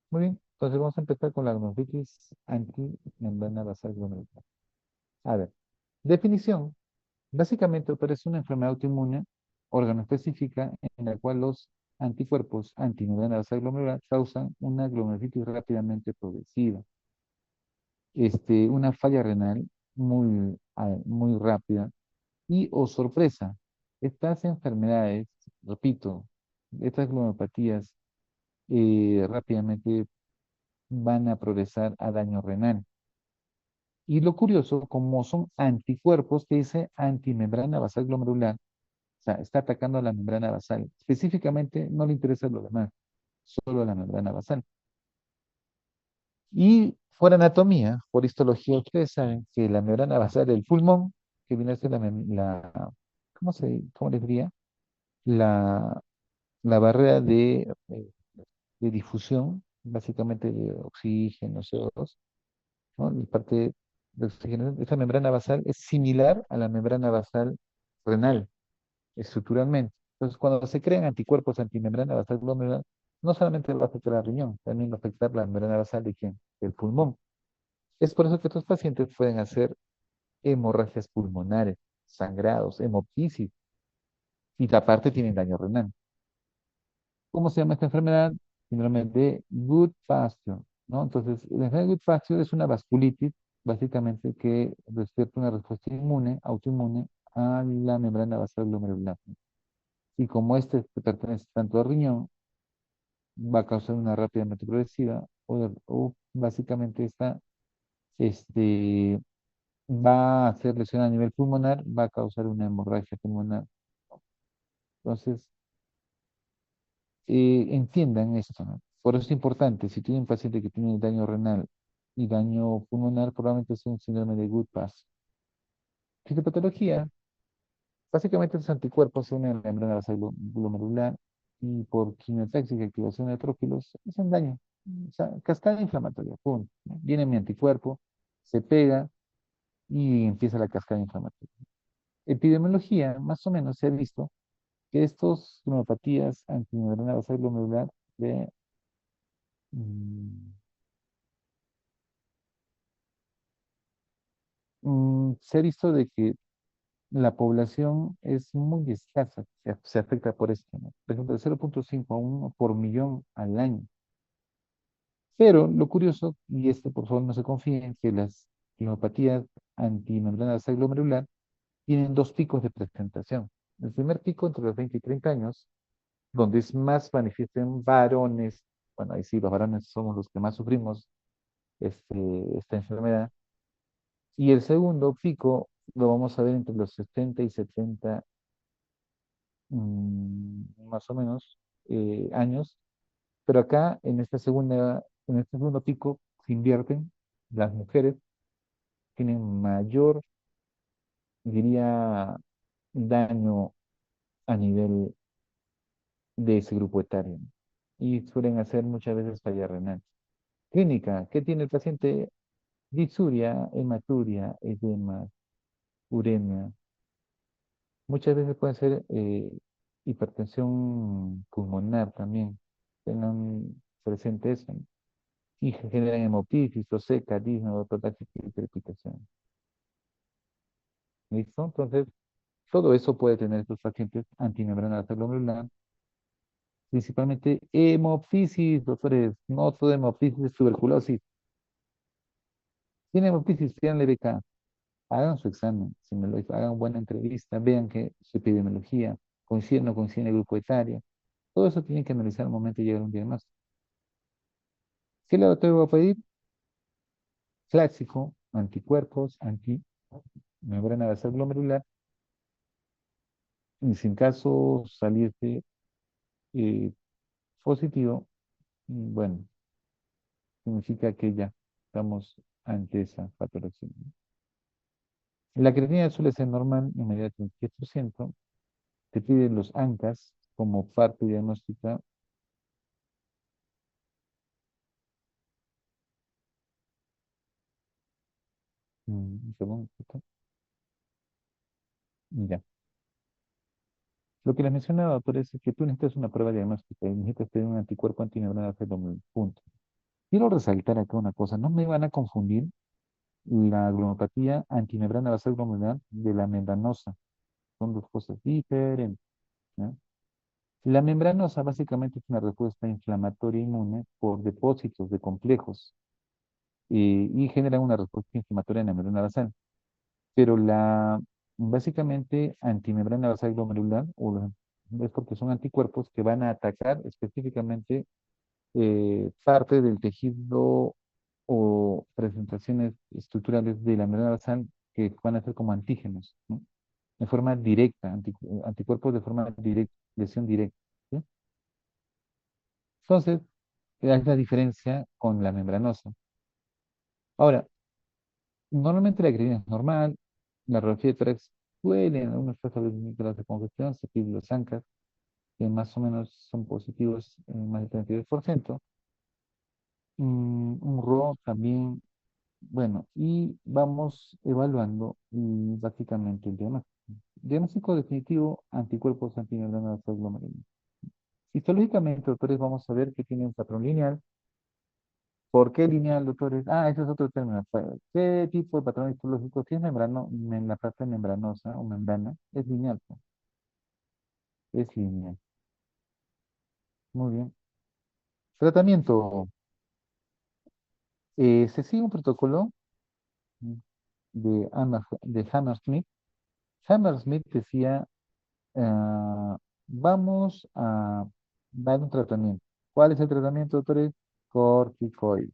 Muy bien, entonces vamos a empezar con la glomerulitis antimembrana basal glomerular. A ver, definición. Básicamente, doctor, es una enfermedad autoinmune, órgano específica, en la cual los anticuerpos antimembrana basal glomerular causan una glomerulitis rápidamente progresiva. Una falla renal muy rápida y, oh sorpresa, estas enfermedades, repito, estas glomerulopatías rápidamente van a progresar a daño renal. Y lo curioso, como son anticuerpos que dice antimembrana basal glomerular, o sea, está atacando a la membrana basal. Específicamente no le interesa lo demás, solo la membrana basal. Y por anatomía, por histología, ustedes saben que la membrana basal del pulmón, que viene a ser ¿cómo les diría? La, la barrera de difusión, básicamente de oxígeno, CO2, ¿no? Y parte de oxígeno, esa membrana basal es similar a la membrana basal renal, estructuralmente. Entonces, cuando se crean anticuerpos antimembrana basal glomerular, no solamente va a afectar al riñón, también va a afectar la membrana basal de quién? Del pulmón. Es por eso que estos pacientes pueden hacer hemorragias pulmonares, sangrados, hemoptisis, y aparte tienen daño renal. ¿Cómo se llama esta enfermedad? Síndrome de Goodpasture, ¿no? Entonces, la enfermedad de Goodpasture es una vasculitis, básicamente, que despierta una respuesta inmune, autoinmune, a la membrana basal glomerular. Y como este pertenece tanto al riñón, va a causar una rápidamente progresiva, o básicamente este, va a hacer lesión a nivel pulmonar, va a causar una hemorragia pulmonar. Entonces, entiendan esto, ¿no? Por eso es importante, si tiene un paciente que tiene daño renal y daño pulmonar, probablemente es un síndrome de Goodpass. Fisiopatología, básicamente los anticuerpos se unen a la membrana basal glomerular y por quimiotaxis y activación de neutrófilos hacen daño. O sea, cascada inflamatoria, punto, ¿no? Viene mi anticuerpo, se pega y empieza la cascada inflamatoria. Epidemiología, más o menos se ha visto que estos neuropatías antimembrana basal glomerular de, mm, se ha visto de que la población es muy escasa, se afecta por esto, ¿no? Por ejemplo, de 0,5 a 1 por millón al año. Pero lo curioso, y esto por favor no se confíen, que las neuropatías antimembrana basal glomerular tienen dos picos de presentación. El primer pico entre los 20 y 30 años, donde es más manifiesto en varones, bueno, ahí sí, los varones somos los que más sufrimos esta enfermedad. Y el segundo pico lo vamos a ver entre los 70 y 70, más o menos, años. Pero acá, en este segundo pico, se invierten. Las mujeres tienen mayor, diría, daño a nivel de ese grupo etario, ¿no? Y suelen hacer muchas veces falla renal. Clínica, ¿qué tiene el paciente? Disuria, hematuria, edema, uremia. Muchas veces puede ser hipertensión pulmonar también. tengan presente eso, ¿no? Y generan hemoptisis, tos seca, disnea, ortotáxica y crepitación. ¿Listo? Entonces, todo eso puede tener estos pacientes antimembrana glomerular, principalmente hemoptisis, doctores, no todo hemoptisis es tuberculosis. Tiene hemoptisis, tienen BK, hagan su examen, si me lo hagan buena entrevista, vean que su epidemiología coincide o no coincide en el grupo etario. Todo eso tienen que analizar al momento de llegar a un diagnóstico. ¿Qué laboratorio va a pedir? Clásico, anticuerpos, antimembrana basal glomerular, y si en caso saliese eh, positivo, bueno, significa que ya estamos ante esa patología. La creatinina suele ser normal, inmediata 37%. Te piden los ANCAS como parte diagnóstica. Un segundo. Ya. Lo que les mencionaba, doctor, es que tú necesitas una prueba diagnóstica y necesitas tener un anticuerpo antineuronal fenómeno. Punto. Quiero resaltar acá una cosa, no me van a confundir la glomopatía antimembrana basal glomerular de la membranosa. Son dos cosas diferentes. ¿Ya? La membranosa básicamente es una respuesta inflamatoria inmune por depósitos de complejos y genera una respuesta inflamatoria en la membrana basal. Pero básicamente antimembrana basal glomerular es porque son anticuerpos que van a atacar específicamente parte del tejido o presentaciones estructurales de la membrana basal que van a ser como antígenos, ¿no? De forma directa, anticuerpos de forma directa, lesión directa. ¿Sí? Entonces, es la diferencia con la membranosa. Ahora, normalmente la creatinina es normal, la radiografía de tórax suele en algunos casos de microlas de congestión, se piden los ANCAS, que más o menos son positivos en más del 32%. Un RO también, bueno, y vamos evaluando básicamente el diagnóstico. Diagnóstico definitivo, anticuerpos antimembrana glomerular. Histológicamente, doctores, vamos a ver que tiene un patrón lineal. ¿Por qué lineal, doctores? Ah, ese es otro término. ¿Qué tipo de patrón histológico? Si es membrano, en la parte membranosa o membrana, es lineal, pues. Es lineal. Muy bien. Tratamiento. Se sigue un protocolo mm, de Hammersmith. Hammersmith decía, ah, vamos a dar un tratamiento. ¿Cuál es el tratamiento, doctores? Corticoides.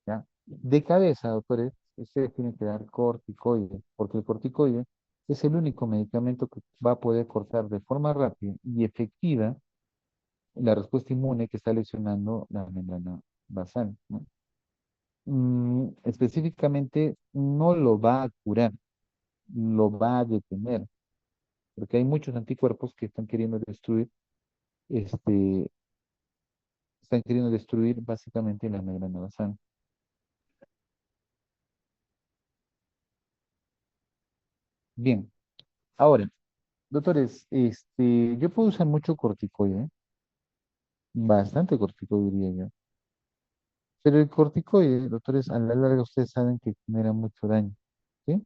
¿Ya? De cabeza, doctores, ustedes tienen que dar corticoides, porque el corticoide es el único medicamento que va a poder cortar de forma rápida y efectiva la respuesta inmune que está lesionando la membrana basal, ¿no? Específicamente no lo va a curar, lo va a detener, porque hay muchos anticuerpos que este, están queriendo destruir básicamente la membrana basal. Bien, ahora, doctores, yo puedo usar mucho corticoide, bastante corticoide diría yo, pero el corticoide, doctores, a la larga ustedes saben que genera mucho daño, ¿sí?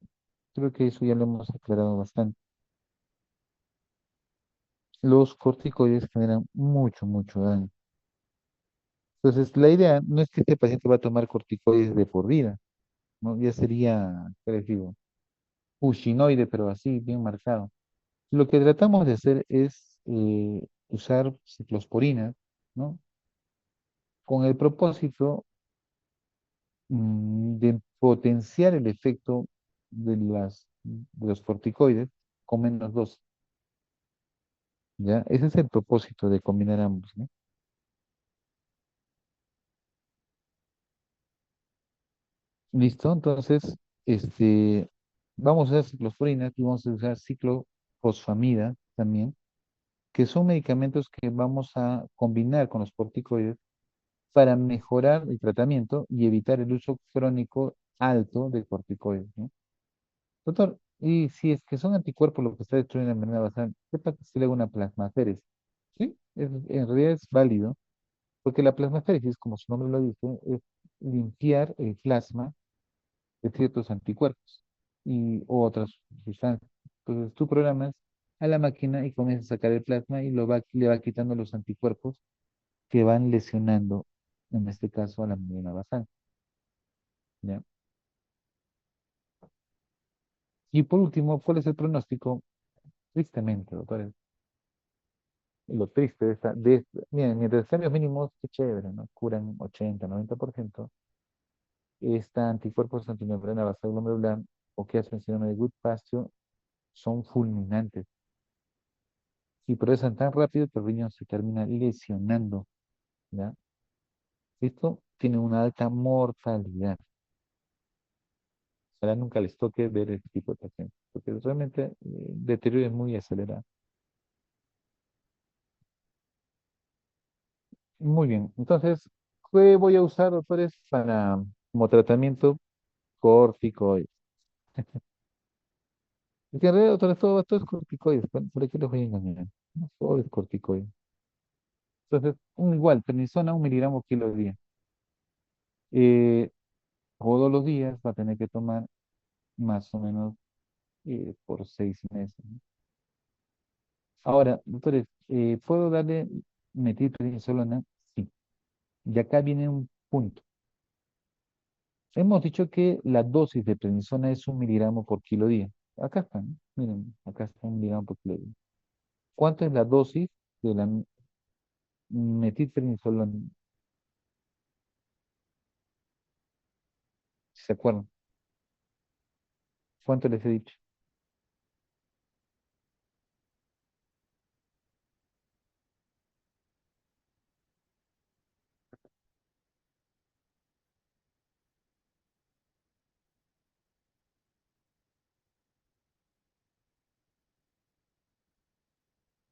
Creo que eso ya lo hemos aclarado bastante. Los corticoides generan mucho, mucho daño. Entonces, la idea no es que este paciente va a tomar corticoides de por vida, ¿no? Ya sería, ¿qué les digo? Pushinoide, pero así, bien marcado. Lo que tratamos de hacer es usar ciclosporina, ¿no? Con el propósito de potenciar el efecto de los corticoides con menos dosis, ¿ya? Ese es el propósito de combinar ambos, ¿no? ¿Listo? Entonces, vamos a usar ciclosporina y vamos a usar ciclofosfamida también, que son medicamentos que vamos a combinar con los corticoides para mejorar el tratamiento y evitar el uso crónico alto de corticoides, ¿no? Doctor, y si es que son anticuerpos lo que está destruyendo la enfermedad basal, sepa que se le haga una plasmaféresis. Sí, en realidad es válido. Porque la plasmaféresis, como su nombre lo dice, es limpiar el plasma de ciertos anticuerpos y u otras sustancias. Entonces tú programas a la máquina y comienzas a sacar el plasma y le va quitando los anticuerpos que van lesionando, en este caso, a la membrana basal. ¿Ya? Y por último, ¿cuál es el pronóstico? Tristemente, doctores, lo triste miren, mientras cambios mínimos, qué chévere, ¿no? Curan 80-90%. Esta anticuerpos antimembrana basal glomerular o que hacen síndrome de Good-Pasture son fulminantes y progresan tan rápido que el riñón se termina lesionando, ¿ya? Esto tiene una alta mortalidad. Ojalá nunca les toque ver este tipo de pacientes, porque realmente el deterioro es muy acelerado. Muy bien, entonces, ¿qué voy a usar, doctores, para como tratamiento corticoides? Porque en realidad, doctores, todo es corticoides, ¿por qué los voy a engañar? No, todo es corticoides. Entonces, igual, prednisona, 1 mg/kg. Eh, Todos los días va a tener que tomar más o menos por 6 meses, ¿no? Ahora, doctores, ¿puedo darle metilprednisolona? Sí. Y acá viene un punto. Hemos dicho que la dosis de prednisona es 1 mg/kg día. Acá está, ¿no? Miren, acá está 1 mg/kg día. ¿Cuánto es la dosis de la metilprednisolona? Si se acuerdan. ¿Cuánto les he dicho?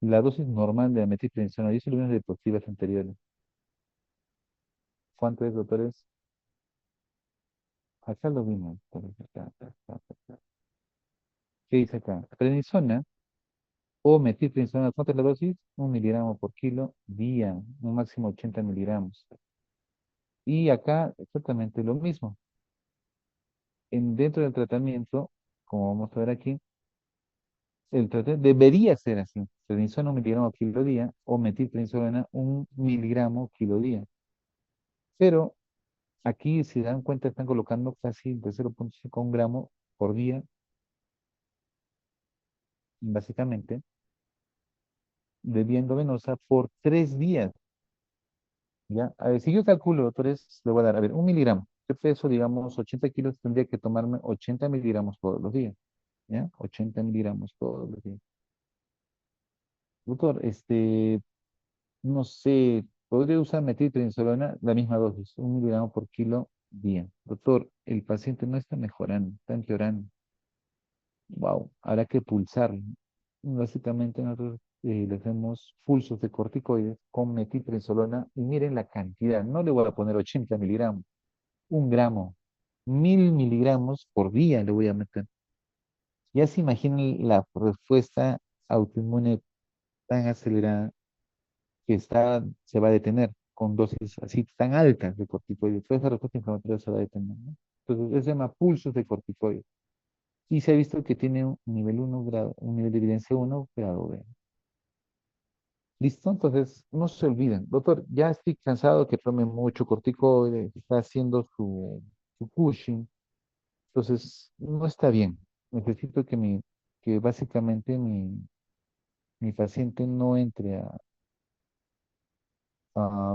La dosis normal de la metilprednisolona, 10 unidades deportivas anteriores. ¿Cuánto es, doctores? Acá lo vimos. Acá. ¿Qué dice acá? Prednisona o metilprednisolona, ¿cuánto es la dosis? 1 mg/kg día, un máximo 80 miligramos. Y acá exactamente lo mismo. Dentro del tratamiento, como vamos a ver aquí, el tratamiento debería ser así. Prednisona 1 mg/kg día o metilprednisolona 1 mg/kg día. Pero aquí, si dan cuenta, están colocando casi de 0,5 gramos por día, básicamente, de vía endovenosa por 3 días. ¿Ya? A ver, si yo calculo, doctores, le voy a dar, a ver, 1 miligramo. Yo peso, digamos, 80 kilos, tendría que tomarme 80 miligramos todos los días. ¿Ya? 80 miligramos todos los días. Doctor, no sé, podría usar metilprednisolona, la misma dosis, 1 mg/kg día. Doctor, el paciente no está mejorando, está empeorando. Wow, habrá que pulsar. Básicamente nosotros le hacemos pulsos de corticoides con metilprednisolona y miren la cantidad. No le voy a poner 80 miligramos, 1 gramo, 1000 miligramos por día le voy a meter. Ya se imaginan la respuesta autoinmune tan acelerada que se va a detener con dosis así tan altas de corticoides. Toda esa respuesta inflamatoria se va a detener, ¿no? Entonces, eso se llama pulsos de corticoides. Y se ha visto que tiene un nivel 1 grado, un nivel de evidencia 1 grado B. ¿Listo? Entonces, no se olviden. Doctor, ya estoy cansado que tome mucho corticoide, está haciendo su Cushing. Entonces, no está bien. Necesito que básicamente mi paciente no entre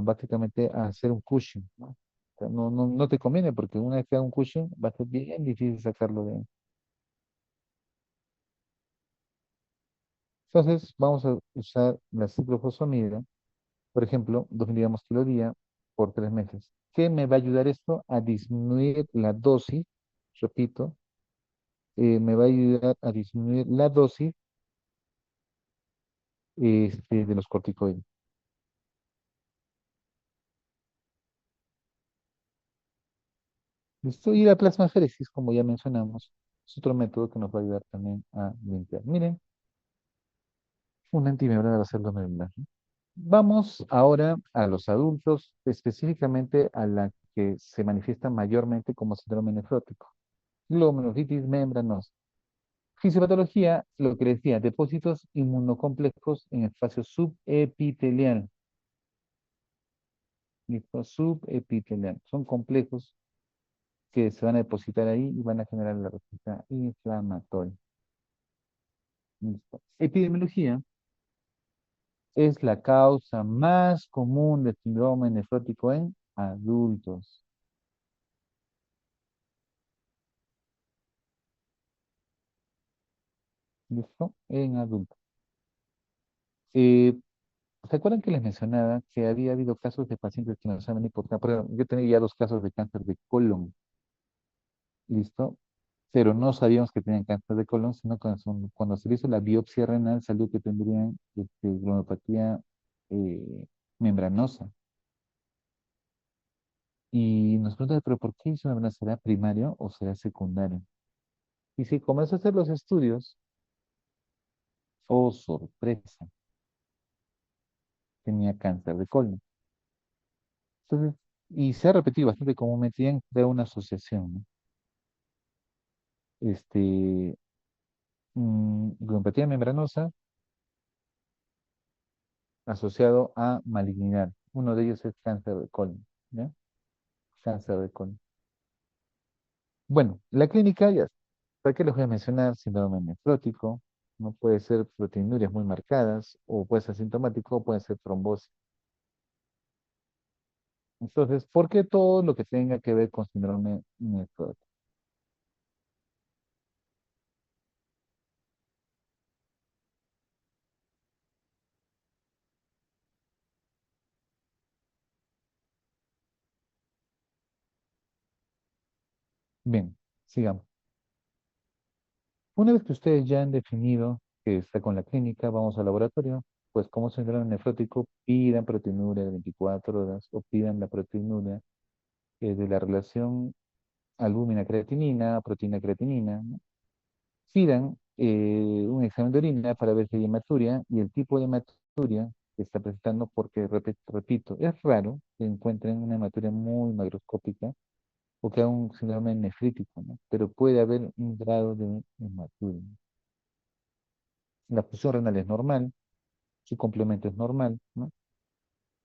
básicamente a hacer un Cushing, ¿no? O sea, no te conviene porque una vez que haga un Cushing va a ser bien difícil sacarlo de ahí. Entonces, vamos a usar la ciclofosfamida, por ejemplo, 2 mg/kg día por 3 meses. ¿Qué me va a ayudar esto? A disminuir la dosis, repito, me va a ayudar a disminuir la dosis de los corticoides. ¿Listo? Y la plasmaféresis, como ya mencionamos, es otro método que nos va a ayudar también a limpiar. Miren, un antimembrana va a ser lo mismo. Vamos ahora a los adultos, específicamente a la que se manifiesta mayormente como síndrome nefrótico. Glomerulitis membranosa. Fisiopatología, lo que decía, depósitos inmunocomplejos en espacio subepitelial. ¿Listo? Subepitelial. Son complejos que se van a depositar ahí y van a generar la respuesta inflamatoria. ¿Listo? Epidemiología es la causa más común de síndrome nefrótico en adultos. ¿Listo? En adultos. Eh, ¿Se acuerdan que les mencionaba que había habido casos de pacientes que no saben ni por qué? Por ejemplo, yo tenía ya dos casos de cáncer de colon, ¿listo? Pero no sabíamos que tenían cáncer de colon, sino cuando se le hizo la biopsia renal salió que tendrían glomerulopatía membranosa. Y nos preguntan, ¿pero por qué hizo membranosa? ¿Será primario o será secundario? Y si comenzó a hacer los estudios, oh sorpresa, tenía cáncer de colon. Entonces, y se ha repetido bastante comúnmente, y han creado una asociación, ¿no? Este, glomerulopatía membranosa asociado a malignidad. Uno de ellos es cáncer de colon, ¿ya? Cáncer de colon. Bueno, la clínica ya, ¿para qué les voy a mencionar? Síndrome nefrótico, no puede ser proteinurias muy marcadas, o puede ser sintomático, o puede ser trombosis. Entonces, ¿por qué todo lo que tenga que ver con síndrome nefrótico? Bien, sigamos. Una vez que ustedes ya han definido que está con la clínica, vamos al laboratorio, pues como síndrome nefrótico, pidan proteinuria de 24 horas o pidan la proteinuria de la relación albúmina-creatinina, proteína-creatinina, ¿no? Pidan un examen de orina para ver si hay hematuria y el tipo de hematuria que está presentando, porque, repito, es raro que encuentren una hematuria muy macroscópica o que haga un síndrome nefrítico, ¿no? Pero puede haber un grado de hematuria. La función renal es normal, su complemento es normal, ¿no?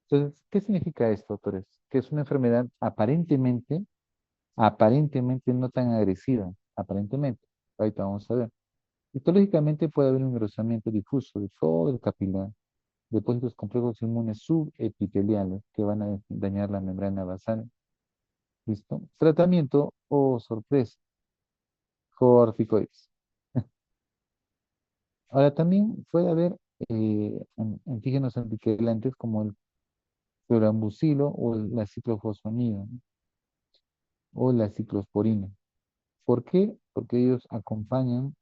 Entonces, ¿qué significa esto, doctores? Que es una enfermedad aparentemente no tan agresiva, aparentemente. Ahorita vamos a ver. Histológicamente puede haber un engrosamiento difuso de todo el capilar, depósitos complejos inmunes subepiteliales que van a dañar la membrana basal. ¿Listo? Tratamiento o sorpresa, corticoides. Ahora también puede haber antígenos anticoagulantes como el clorambucilo o la ciclofosfamida, ¿no? O la ciclosporina. ¿Por qué? Porque ellos acompañan,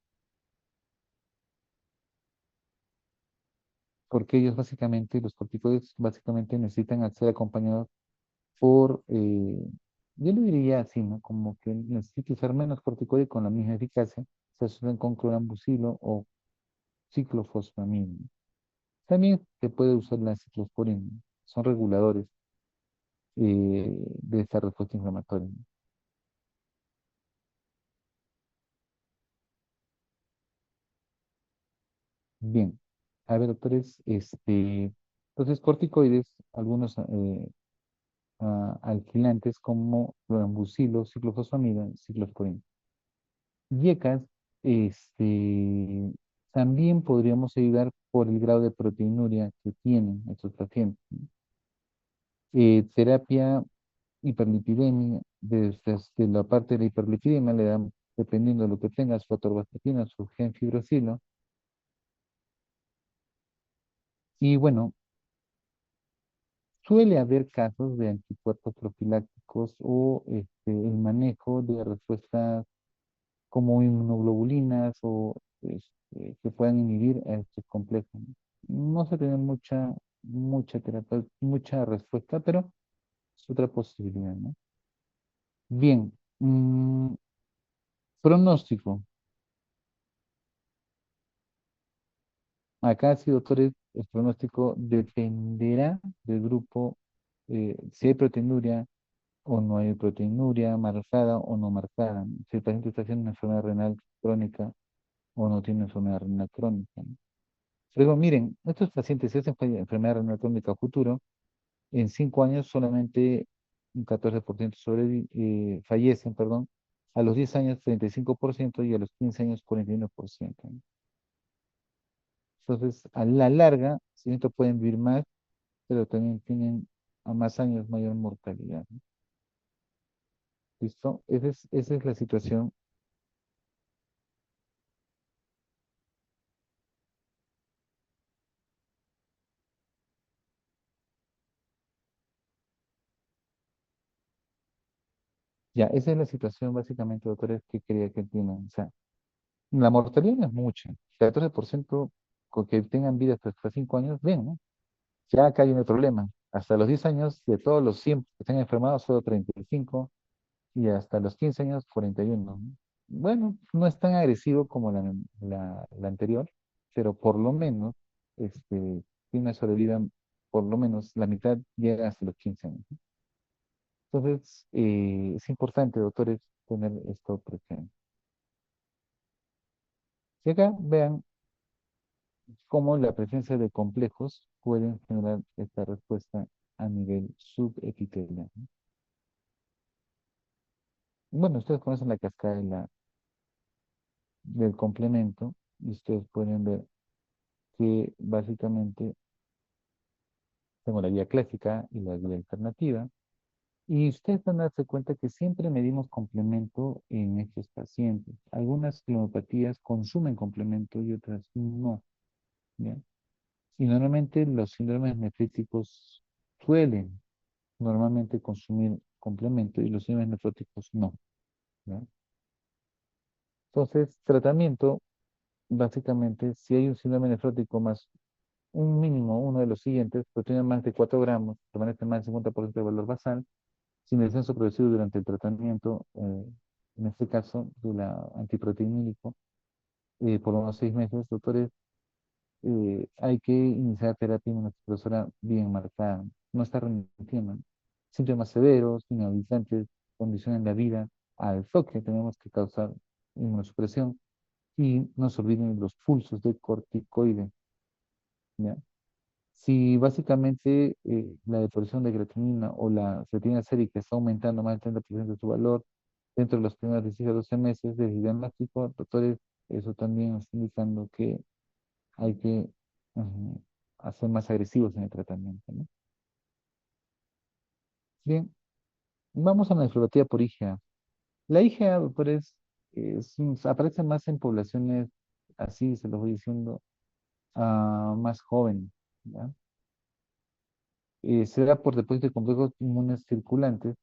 porque ellos básicamente, los corticoides básicamente necesitan ser acompañados por, yo le diría así, ¿no? Como que necesito usar menos corticoide con la misma eficacia, se asocian con clorambucilo o ciclofosfamina. También se puede usar la ciclosporina, son reguladores de esta respuesta inflamatoria. Bien, a ver, doctores, entonces corticoides, algunos alquilantes como clorambucilo, ciclofosfamida, ciclosporina. YECAS, también podríamos ayudar por el grado de proteinuria que tienen estos pacientes, ¿no? Terapia hiperlipidemia, desde la parte de la hiperlipidemia le dan, dependiendo de lo que tenga, su atorvastatina, su gemfibrocilo. Y bueno, suele haber casos de anticuerpos profilácticos o el manejo de respuestas como inmunoglobulinas o que puedan inhibir a estos complejos, ¿no? No se tiene mucha terapia, mucha respuesta, pero es otra posibilidad, ¿no? Bien, pronóstico. Acá sí, doctores, el pronóstico dependerá del grupo, si hay proteinuria o no hay proteinuria, marcada o no marcada, ¿no? Si el paciente está haciendo una enfermedad renal crónica o no tiene enfermedad renal crónica, ¿no? Luego, miren, estos pacientes si hacen enfermedad renal crónica a futuro, en 5 años solamente un 14% fallecen, perdón, a los 10 años 35% y a los 15 años 41%, ¿no? Entonces, a la larga, si esto pueden vivir más, pero también tienen a más años mayor mortalidad, ¿no? ¿Listo? Esa es la situación. Ya, esa es la situación básicamente, doctores, que quería que entiendan. O sea, la mortalidad no es mucha. 14% con que tengan vida hasta 5 años, bien, ¿no? Ya acá hay un problema. Hasta los 10 años, de todos los 100 que están enfermados, solo 35 y hasta los 15 años, 41, ¿no? Bueno, no es tan agresivo como la anterior, pero por lo menos tiene una sobrevida, por lo menos la mitad llega hasta los 15 años, ¿no? Entonces, es importante, doctores, tener esto presente. Y acá vean cómo la presencia de complejos pueden generar esta respuesta a nivel subepitelial, ¿no? Bueno, ustedes conocen la cascada del complemento y ustedes pueden ver que básicamente tengo la guía clásica y la guía alternativa. Y ustedes van a darse cuenta que siempre medimos complemento en estos pacientes. Algunas clonopatías consumen complemento y otras no, ¿ya? Y normalmente los síndromes nefríticos suelen normalmente consumir complemento y los síndromes nefróticos no, ¿ya? Entonces, tratamiento, básicamente, si hay un síndrome nefrótico más un mínimo, uno de los siguientes, proteína más de 4 gramos, permanece más del 50% del valor basal, sin descenso producido durante el tratamiento, en este caso de la antiproteínico, por unos 6 meses, doctores, hay que iniciar terapia inmunosupresora bien marcada, no está remitiendo, ¿no? Síntomas severos, inhabilitantes, condicionan la vida, al toque tenemos que causar inmunosupresión y no se olviden los pulsos de corticoide, ¿ya? Si básicamente la deposición de creatinina o la creatinina sérica está aumentando más del 30% de su valor dentro de los primeros 16 a 12 meses de diagnóstico, doctores, eso también está indicando que hay que hacer más agresivos en el tratamiento, ¿no? Bien, vamos a la nefropatía por IgA. La IgA, doctores, aparece más en poblaciones, así se lo voy diciendo, más jóvenes, ¿ya? Se da por depósito de complejos inmunes circulantes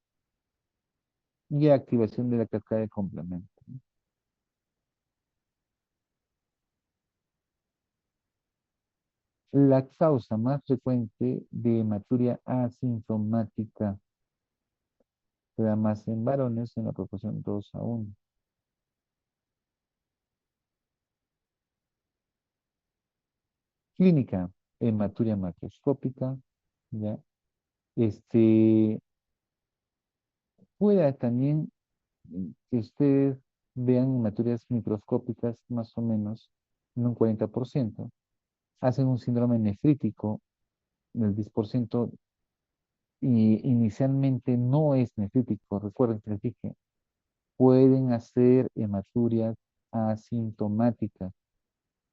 y activación de la cascada de complemento. La causa más frecuente de hematuria asintomática se da más en varones en la proporción 2:1. Clínica, hematuria macroscópica, ¿ya? Este, pueda también que ustedes vean hematurias microscópicas más o menos en un 40%. Hacen un síndrome nefrítico del 10% y inicialmente no es nefrítico. Recuerden que les dije, pueden hacer hematurias asintomáticas,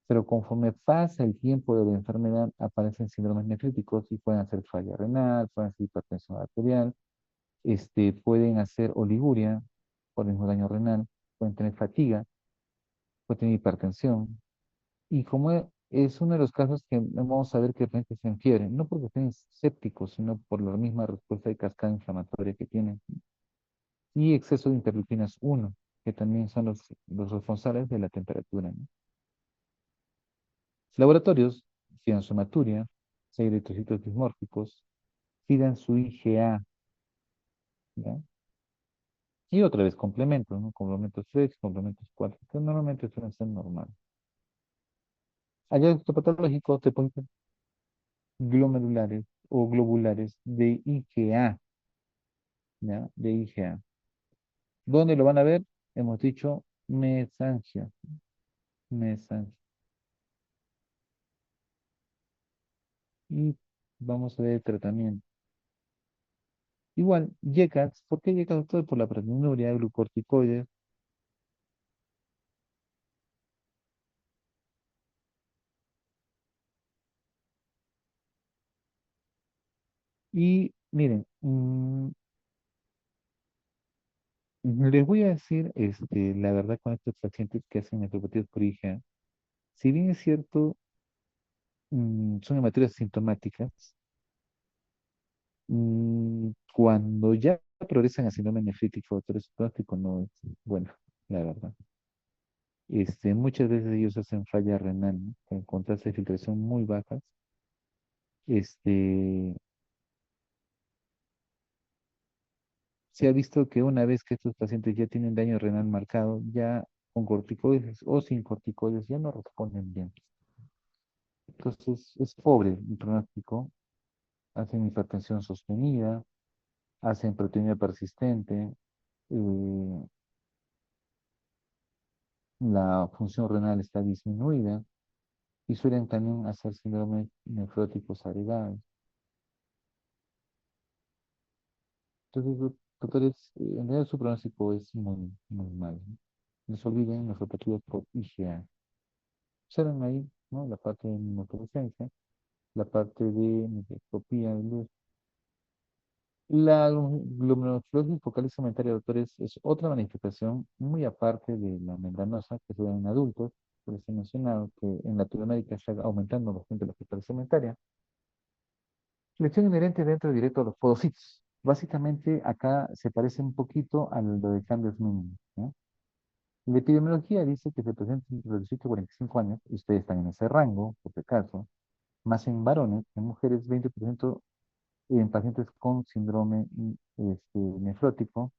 pero conforme pasa el tiempo de la enfermedad, aparecen síndromes nefríticos y pueden hacer falla renal, pueden hacer hipertensión arterial, pueden hacer oliguria por el mismo daño renal, pueden tener fatiga, pueden tener hipertensión. Y como es uno de los casos que vamos a ver que realmente se fiebre, no porque estén sépticos, sino por la misma respuesta de cascada inflamatoria que tienen. Y exceso de interleuquinas 1, que también son los responsables de la temperatura, ¿no? Laboratorios, cianobacteria, si hay eritrocitos dismórficos, pidan su IgA, ¿ya? Y otra vez complementos, ¿no? Complementos 3, complementos 4, que normalmente suelen ser normales. Hallazgo patológico, te ponen glomerulares o globulares de IgA, ¿ya? De IgA. ¿Dónde lo van a ver? Hemos dicho mesangio, mesangio. Y vamos a ver el tratamiento. Igual, YECAS, ¿por qué YECAS, doctor? Por la proteinuria, glucorticoides. Y miren, les voy a decir la verdad con estos pacientes que hacen nefropatías por IgA. Si bien es cierto, son hematurías sintomáticas, cuando ya progresan a síndrome nefrítico, doctor, su pronóstico no es bueno, la verdad. Muchas veces ellos hacen falla renal, ¿no? Con tasas de filtración muy bajas. Este, Se ha visto que una vez que estos pacientes ya tienen daño renal marcado, ya con corticoides o sin corticoides ya no responden bien. Entonces es pobre el pronóstico. Hacen hipertensión sostenida, hacen proteinuria persistente, eh, la función renal está disminuida y suelen también hacer síndromes nefróticos agregados. Entonces, doctores, en realidad su pronóstico es muy, muy malo, ¿no? No se olviden los operativos por IgA. Observen ahí, ¿no? La parte de inmunopresencia, la parte de microscopía de luz. La glomerulosclerosis focal segmentaria, doctores, es otra manifestación muy aparte de la membranosa que se da en adultos. Por eso he mencionado que en Latinoamérica está aumentando bastante la focal segmentaria. Lesión inherente dentro directo a los podocitos. Básicamente acá se parece un poquito a lo de cambios mínimos, ¿no? La epidemiología dice que se presenta entre los 18 y 45 años, y ustedes están en ese rango, por si acaso, más en varones, en mujeres 20% en pacientes con síndrome nefrótico,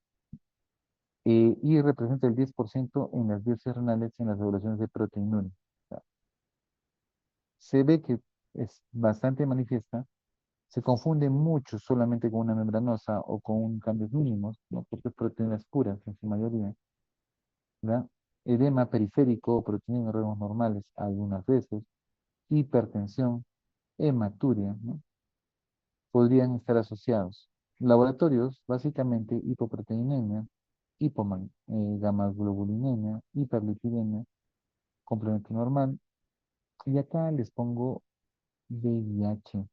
y representa el 10% en las biopsias renales en las evaluaciones de proteinuria. O sea, se ve que es bastante manifiesta, se confunde mucho solamente con una membranosa o con un cambios mínimos, ¿no? Porque es proteínas puras en su mayoría, ¿verdad? Edema periférico o proteína en rangos normales algunas veces, hipertensión, hematuria, ¿no? Podrían estar asociados. Laboratorios, básicamente hipoproteinemia, gamma-globulinemia, hiperlipidemia, complemento normal. Y acá les pongo VIH.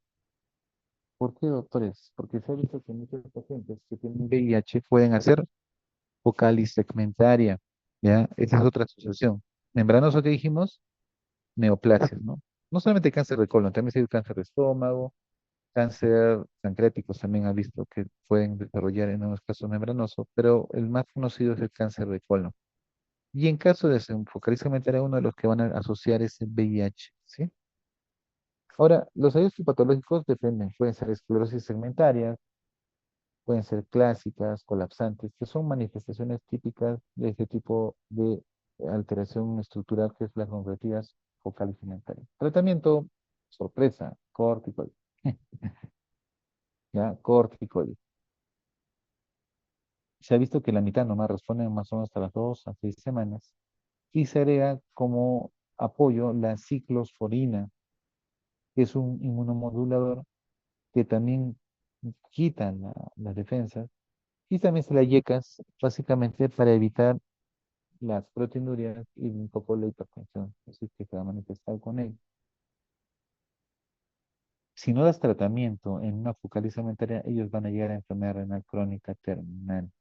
¿Por qué, doctores? Porque se ha visto que muchos pacientes que tienen VIH pueden hacer focal segmentaria, ¿ya? Esa es otra asociación. Membranoso que dijimos, neoplasias, ¿no? No solamente cáncer de colon, también se cáncer de estómago, cáncer pancreático también ha visto que pueden desarrollar en unos casos membranoso, pero el más conocido es el cáncer de colon. Y en caso de focalización segmentaria, uno de los que van a asociar es el VIH, ¿sí? Ahora, los hallazgos patológicos dependen, pueden ser esclerosis segmentaria, pueden ser clásicas, colapsantes, que son manifestaciones típicas de este tipo de alteración estructural que es las convertidas focal y segmentaria. Tratamiento, sorpresa, corticoide, ¿ya? Corticoide. Se ha visto que la mitad nomás responde más o menos hasta las 2 a 6 semanas y se agrega como apoyo la ciclosporina, que es un inmunomodulador que también quita las defensas, y también se la iecas básicamente para evitar las proteinurias y un poco la hipertensión, así que se va a manifestar con él. Si no das tratamiento en una focalización alimentaria, ellos van a llegar a enfermedad renal crónica terminal.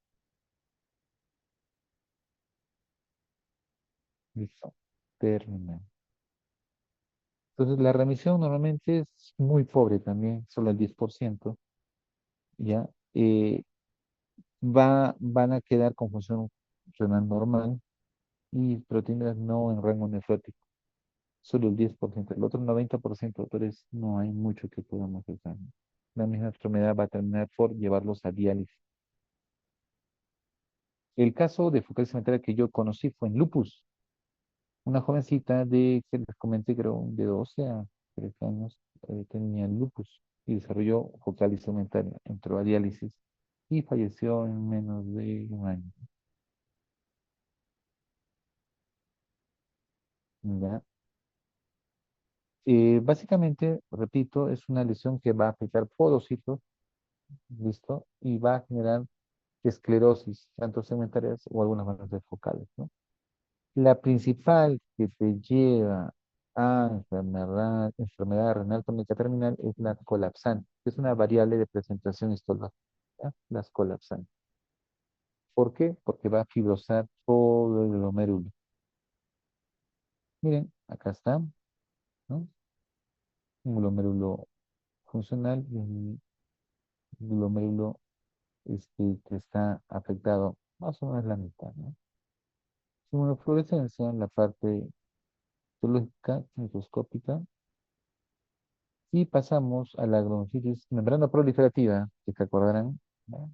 Listo. Terminal. Entonces, la remisión normalmente es muy pobre también, solo el 10%, ¿ya? Van a quedar con función renal normal y proteínas no en rango nefrótico, solo el 10%. El otro 90%, doctores, no hay mucho que podamos hacer, ¿no? La misma enfermedad va a terminar por llevarlos a diálisis. El caso de focal segmentaria que yo conocí fue en lupus, una jovencita que les comenté, creo, de 12 a 13 años, tenía lupus y desarrolló focal instrumentaria, entró a diálisis y falleció en menos de un año. ¿Ya? Básicamente, repito, es una lesión que va a afectar podocitos, ¿listo? Y va a generar esclerosis, tanto segmentarias o algunas maneras focales, ¿no? La principal que te lleva a enfermedad renal crónica terminal es la colapsante, que es una variable de presentación histológica, ¿ya? Las colapsantes. ¿Por qué? Porque va a fibrosar todo el glomérulo. Miren, acá está, ¿no? Un glomérulo funcional y un glomérulo que está afectado más o menos la mitad, ¿no? Inmunofluorescencia en la parte histológica, microscópica, y pasamos a la glomerulitis membrana proliferativa, que se acordarán, ¿no?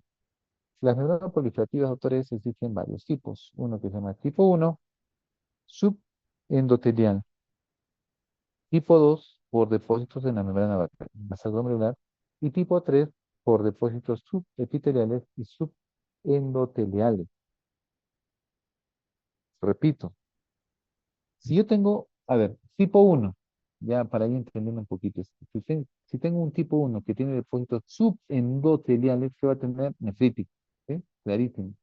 Las membranas proliferativas, autores, existen varios tipos. Uno que se llama tipo 1 subendotelial. Tipo 2 por depósitos en la membrana basal glomerular. Y tipo 3 por depósitos subepiteliales y subendoteliales. Repito, si yo tengo, a ver, tipo 1, ya para ir entendiendo un poquito, si tengo un tipo 1 que tiene depósitos subendoteliales, ¿qué va a tener? Nefrítico, ¿sí? Clarísimo.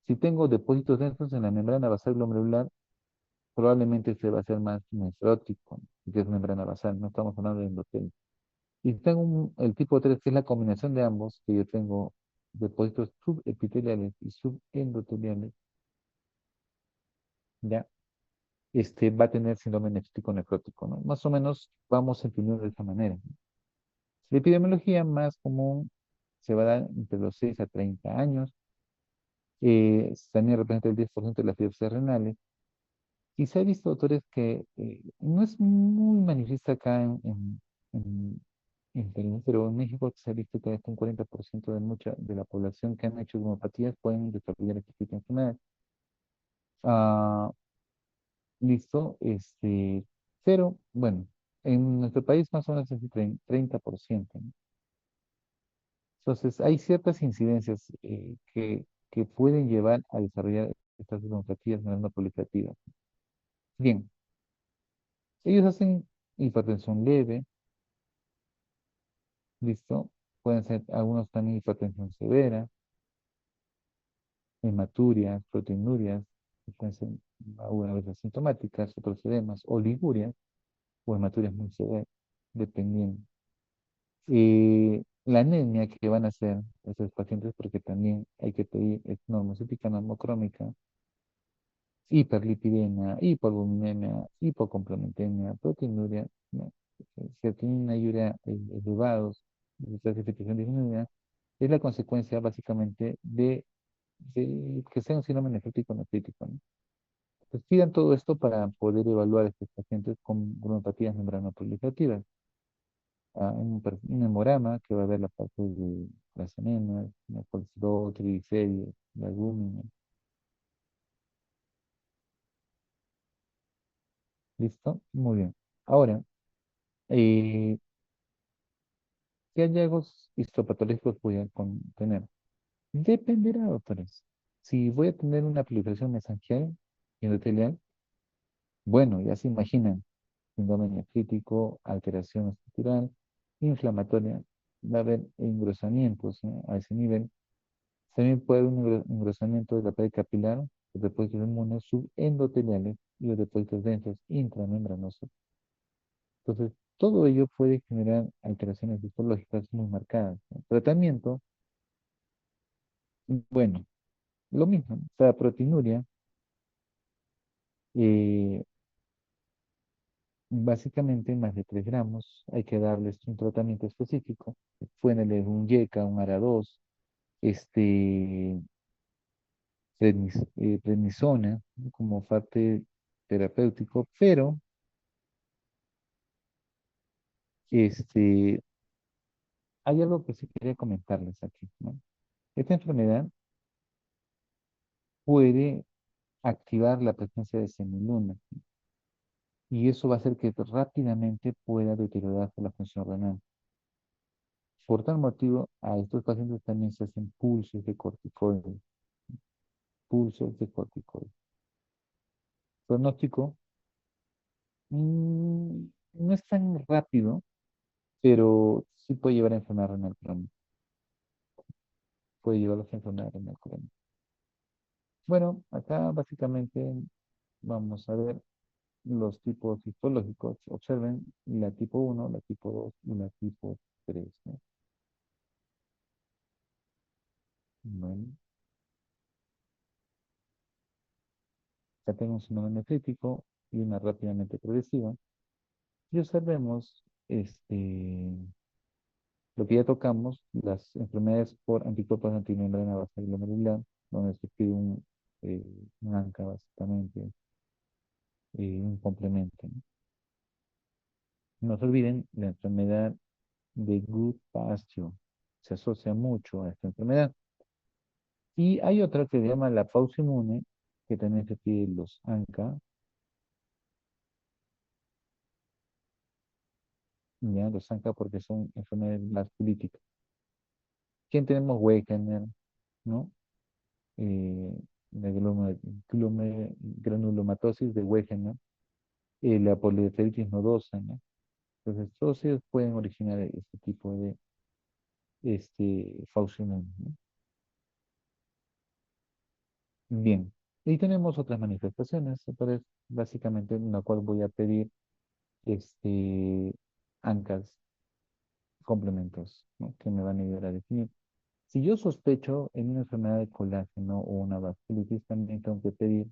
Si tengo depósitos densos en la membrana basal glomerular, probablemente este va a ser más nefrótico, que es membrana basal, no estamos hablando de endotelio. Y si tengo el tipo 3, que es la combinación de ambos, que yo tengo depósitos subepiteliales y subendoteliales, ya va a tener síndrome nefrítico nefrótico, ¿no? Más o menos vamos entendiendo de esa manera. La epidemiología más común se va a dar entre los 6 a 30 años. También representa el 10% de las biopsias renales. Y se ha visto autores que no es muy manifiesta acá en Perú, pero en México se ha visto que hasta un 40% de mucha de la población que han hecho homeopatías pueden desarrollar este tipo de enfermedad. Ah, listo, pero bueno, en nuestro país más o menos es el 30%, ¿no? Entonces, hay ciertas incidencias que pueden llevar a desarrollar estas homeopatías no proliferativas. Bien, ellos hacen hipertensión leve, listo, pueden ser algunos también hipertensión severa, hematurias, proteinurias, que pueden ser algunas veces asintomáticas, otros edemas, oligurias o hematuриas muy severas, dependiendo. La anemia que van a hacer esos pacientes, porque también hay que pedir normocítica normocrómica, hiperlipidemia, hipoalbuminemia, hipocomplementemia, proteinuria, ¿no? Creatinina y urea elevados, clasificación disminuida, es la consecuencia básicamente de que sea un síndrome nefrítico nefrítico, ¿no? Pues pidan todo esto para poder evaluar a estos pacientes con glomerulopatías membranoproliferativas. Un hemograma que va a ver la parte de las anemias, la colesterol, triglicéridos, la albúmina. ¿Listo? Muy bien. Ahora, eh, ¿qué hallazgos histopatológicos voy a tener? Dependerá, doctores. Si voy a tener una proliferación mesangial endotelial, bueno, ya se imaginan, síndrome nefrítico, alteración estructural, inflamatoria, va a haber engrosamientos, ¿no? A ese nivel. También puede haber un engrosamiento de la pared capilar, los depósitos inmunes subendoteliales y los depósitos densos intramembranosos. Entonces, todo ello puede generar alteraciones histológicas muy marcadas, ¿no? Tratamiento, bueno, lo mismo, ¿no? Para proteinuria, eh, básicamente más de 3 gramos, hay que darles un tratamiento específico. Pueden leer un YECA, un ARA2, este, prednisona, ¿no? Como parte terapéutico, pero hay algo que sí quería comentarles aquí, ¿no? Esta enfermedad puede activar la presencia de semilunas. y eso va a hacer que rápidamente pueda deteriorarse la función renal. Por tal motivo, a estos pacientes también se hacen pulsos de corticoides. Pronóstico, no es tan rápido, pero sí puede llevar a enfermedad renal crónica. Puede llevar a la enfermedad renal crónica. Bueno, acá básicamente vamos a ver los tipos histológicos. Observen la tipo uno, la tipo 2 y la tipo 3, ¿no? Bueno, acá tenemos un síndrome nefrítico y una rápidamente progresiva. Y observemos lo que ya tocamos, las enfermedades por anticuerpos antimembrana basal glomerular, donde se pide eh, un ANCA básicamente, un complemento, ¿no? No se olviden la enfermedad de Goodpasture. Se asocia mucho a esta enfermedad. Y hay otra que se llama la pausa inmune, que también se pide los ANCA, ya, los ANCA porque son enfermedades más políticas. ¿Quién tenemos? Wegener, ¿no? La granulomatosis de Wegener, la poliomielitis nodosa, ¿no? Entonces, todos ellos pueden originar este tipo de falso inmune, ¿no? Bien, y tenemos otras manifestaciones, entonces, básicamente, en la cual voy a pedir ANCAS, complementos, ¿no? Que me van a ayudar a definir. Si yo sospecho en una enfermedad de colágeno o una vasculitis, también tengo que pedir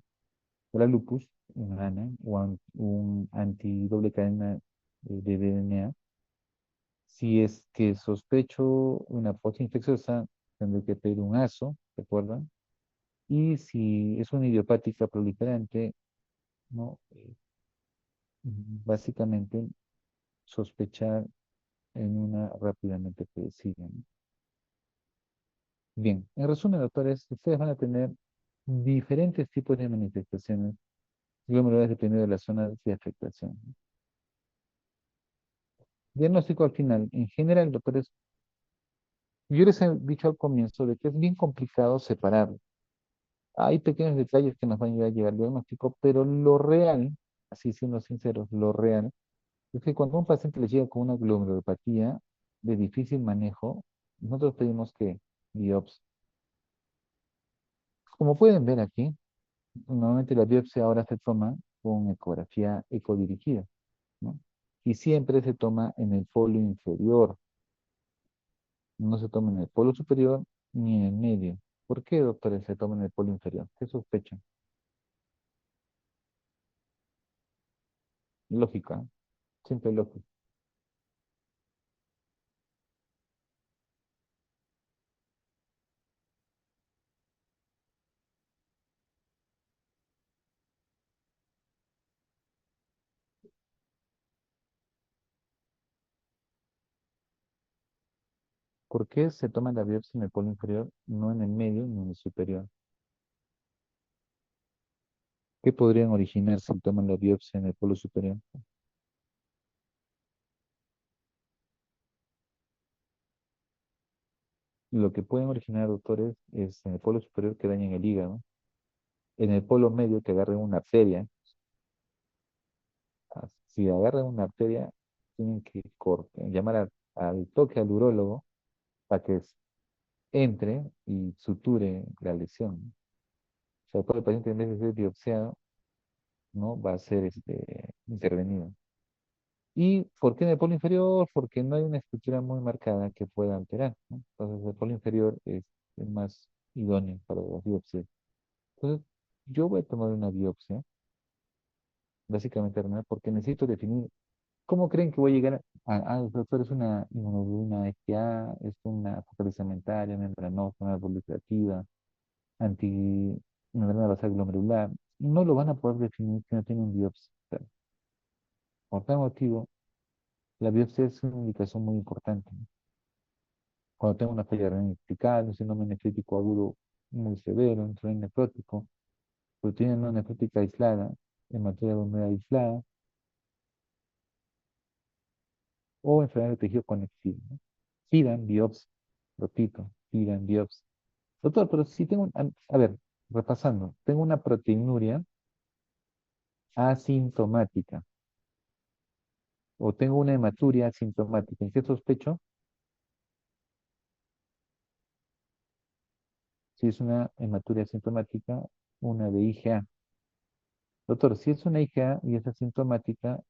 la lupus humana o un antidoble cadena de DNA. Si es que sospecho una posta infecciosa, tendré que pedir un ASO, ¿recuerdan? Y si es una idiopática proliferante, ¿no? Básicamente sospechar en una rápidamente predecible, ¿no? Bien, en resumen, doctores, ustedes van a tener diferentes tipos de manifestaciones glomerulares dependiendo de las zonas de afectación, ¿no? Diagnóstico al final. En general, doctores, yo les he dicho al comienzo de que es bien complicado separarlo. Hay pequeños detalles que nos van a ayudar a llegar al diagnóstico, pero lo real, así siendo sinceros, lo real es que cuando un paciente le llega con una glomerulopatía de difícil manejo, nosotros pedimos que biopsia. Como pueden ver aquí, normalmente la biopsia ahora se toma con ecografía ecodirigida, ¿no? Y siempre se toma en el polo inferior, no se toma en el polo superior ni en el medio. ¿Por qué, doctores, se toma en el polo inferior? ¿Qué sospechan? Lógica, ¿eh? Siempre lógica. ¿Por qué se toma la biopsia en el polo inferior, no en el medio ni en el superior? ¿Qué podrían originar si toman la biopsia en el polo superior? Lo que pueden originar, doctores, es en el polo superior que dañen el hígado, en el polo medio que agarren una arteria. Si agarran una arteria, tienen que llamar al toque al urólogo para que entre y suture la lesión. O sea, todo el paciente en vez de ser biopsiado, ¿no? Va a ser intervenido. ¿Y por qué en el polo inferior? Porque no hay una estructura muy marcada que pueda alterar, ¿no? Entonces el polo inferior es más idóneo para las biopsias. Entonces, yo voy a tomar una biopsia, básicamente, renal, porque necesito definir cómo creen que voy a llegar doctor, es una inmunoglobulina FA, es una focal lisamentaria, membranosa, una proliferativa, membrana basal glomerular. No lo van a poder definir si no tienen biopsia. O sea, por tal motivo, la biopsia es una indicación muy importante, ¿no? Cuando tengo una falla renal vertical, un síndrome nefrítico agudo muy severo, un síndrome nefrótico, proteína no nefrótica aislada, hematoria glomerular aislada, o enfermedad de tejido conectivo, ¿no? Pidan biopsia, repito, pidan biopsia. Doctor, pero si tengo, a ver, repasando, tengo una proteinuria asintomática o tengo una hematuria asintomática. ¿En qué sospecho? Si es una hematuria asintomática, una de IgA. Doctor, si es una IgA y es asintomática,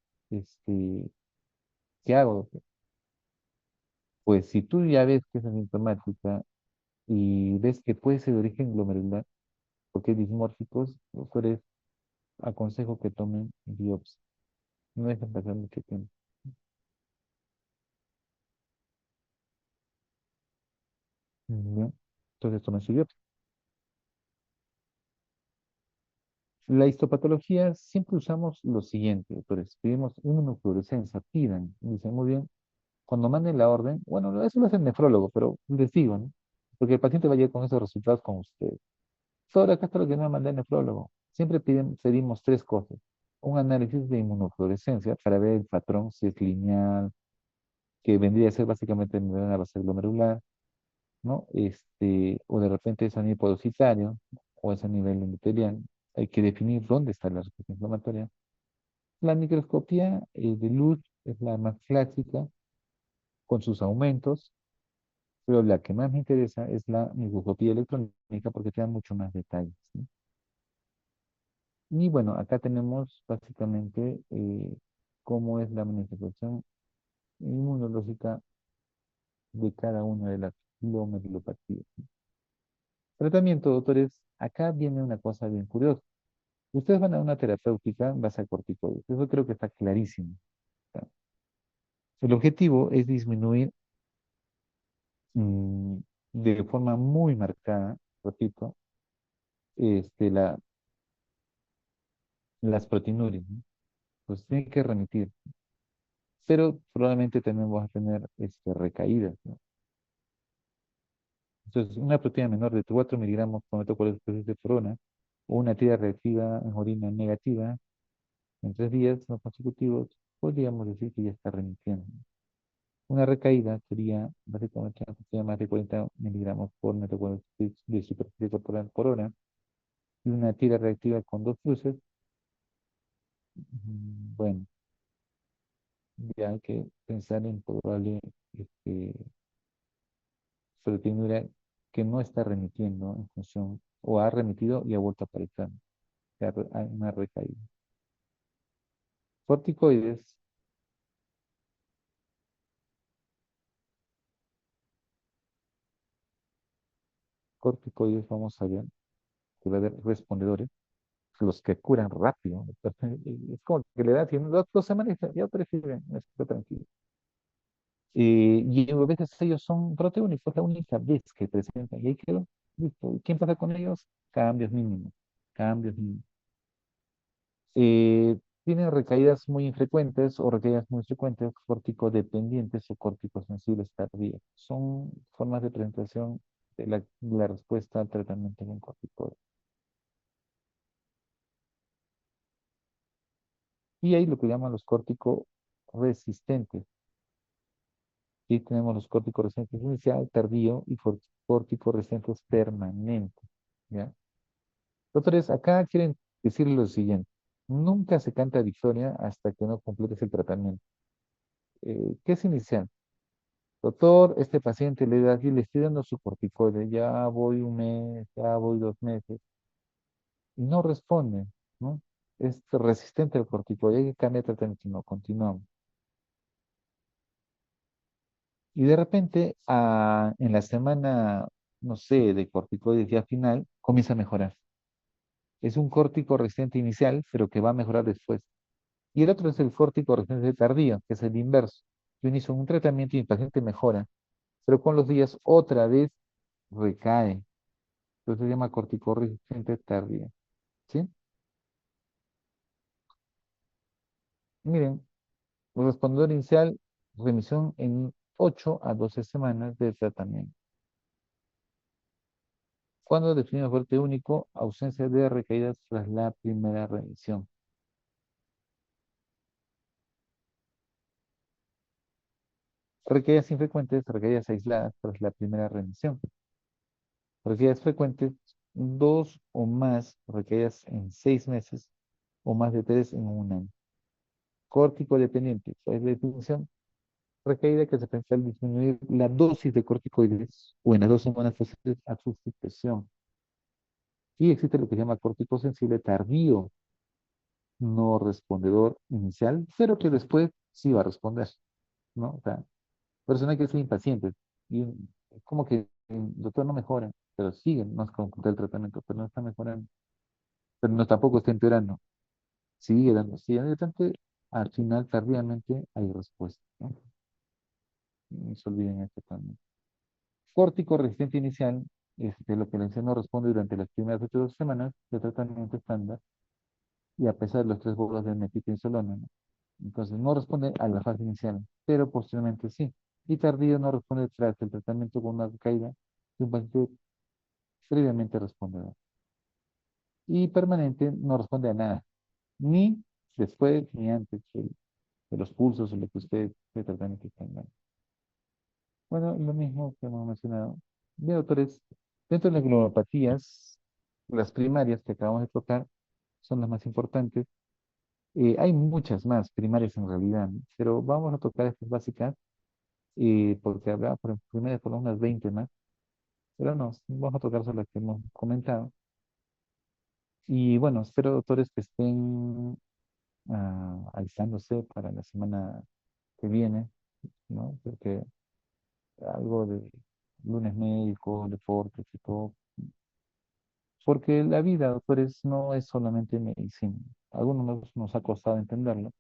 ¿qué hago, doctor? Pues si tú ya ves que es asintomática y ves que puede ser de origen glomerular, porque es dismórficos, doctores, aconsejo que tomen biopsia. No dejen pasar mucho tiempo. ¿Ya? Entonces tomen su biopsia. La histopatología siempre usamos lo siguiente, doctores. Pedimos inmunofluorescencia, pidan, dicen muy bien, cuando manden la orden, bueno, eso lo hace el nefrólogo, pero les digo, ¿no? Porque el paciente va a llegar con esos resultados con ustedes. Ahora, acá está lo que me manda el nefrólogo. Siempre pedimos tres cosas. Un análisis de inmunofluorescencia para ver el patrón, si es lineal, que vendría a ser básicamente una base glomerular, ¿no? O de repente es a nivel podocitario o es a nivel endotelial. Hay que definir dónde está la respuesta inflamatoria. La microscopía de luz es la más clásica con sus aumentos, pero la que más me interesa es la microscopía electrónica porque te da mucho más detalles, ¿sí? Y bueno, acá tenemos básicamente cómo es la manifestación inmunológica de cada una de las glomerulopatías. Tratamiento, doctores, acá viene una cosa bien curiosa. Ustedes van a una terapéutica en base a corticoides. Eso creo que está clarísimo. ¿Ya? El objetivo es disminuir mm, de forma muy marcada, repito, la, las proteinurias, ¿no? Pues tiene que remitir, pero probablemente también vas a tener recaídas, ¿no? Entonces, una proteína menor de 4 miligramos por metro cuadrado por hora o una tira reactiva en orina negativa en 3 días no consecutivos, podríamos decir que ya está remitiendo. Una recaída sería básicamente una proteína más de 40 miligramos por metro cuadrado de superficie corporal por hora y una tira reactiva con dos cruces. Bueno, ya hay que pensar en probable este, proteinura que no está remitiendo en función, o ha remitido y ha vuelto a aparecer. O sea, hay una recaída. Corticoides, corticoides, vamos a ver, que va a haber respondedores, los que curan rápido. Es como que le da 2 semanas y ya prefieren, está tranquilo. Y a veces ellos son proteónicos, la única vez que presentan, y ahí quedó. Listo. ¿Y ¿Quién pasa con ellos? Cambios mínimos, cambios mínimos. Eh, Tienen recaídas muy infrecuentes o recaídas muy frecuentes, corticodependientes o corticosensibles tardías. Son formas de presentación de la respuesta al tratamiento con corticoides. Y hay lo que llaman los corticoresistentes. Y tenemos los corticoresistentes inicial, tardío y corticoresistentes permanentes. ¿Ya? Doctores, acá quieren decir lo siguiente. Nunca se canta victoria hasta que no completes el tratamiento. ¿Qué es inicial? Doctor, este paciente le da, y le estoy dando su corticoide, ya voy un mes, ya voy 2 meses, y no responde, ¿no? Es resistente al corticoide, hay que cambiar de tratamiento, no, continuamos. Y de repente, en la semana, no sé, de corticoides ya final, comienza a mejorar. Es un córtico resistente inicial, pero que va a mejorar después. Y el otro es el córtico resistente tardío, que es el inverso. Yo inicio un tratamiento y el paciente mejora, pero con los días otra vez recae. Entonces se llama corticorresistente tardía. ¿Sí? Miren, el respondedor inicial, remisión en 8 a 12 semanas de tratamiento. Cuando definimos fuerte único, ausencia de recaídas tras la primera remisión. Recaídas infrecuentes, recaídas aisladas tras la primera remisión. Recaídas frecuentes, dos o más recaídas en 6 meses o más de tres en un año. Córtico dependiente, ¿cuál es la definición? Recaída que se presenta al disminuir la dosis de corticoides o en las 2 semanas posteriores a su suspensión. Y existe lo que se llama córtico sensible tardío, no respondedor inicial, pero que después sí va a responder, ¿no? O sea, personas que son impacientes y como que, doctor, no mejora, pero siguen, no es como el tratamiento, pero no está mejorando, pero no tampoco está empeorando, sigue dando, de tanto, al final tardíamente hay respuesta, ¿no? No se olviden esto también. Córtico resistente inicial, lo que la no responde durante las primeras 8 semanas de tratamiento estándar y a pesar de los 3 bolos de metilprednisolona, ¿no? Entonces no responde a la fase inicial, pero posteriormente sí. Y tardío no responde tras el tratamiento con una caída de un paciente previamente respondedor. Y permanente no responde a nada, ni después ni antes de los pulsos o lo que usted de tratamiento tenga. Bueno, lo mismo que hemos mencionado. Bien, doctores, dentro de las glomerulopatías, las primarias que acabamos de tocar son las más importantes. Hay muchas más primarias en realidad, ¿no? Pero vamos a tocar estas básicas porque habrá por primarias por unas 20 más, pero no, vamos a tocar solo las que hemos comentado. Y bueno, espero, doctores, que estén alistándose para la semana que viene, ¿no? Porque algo de lunes médico, deportes y todo. Porque la vida, doctores, no es solamente medicina. A algunos nos ha costado entenderlo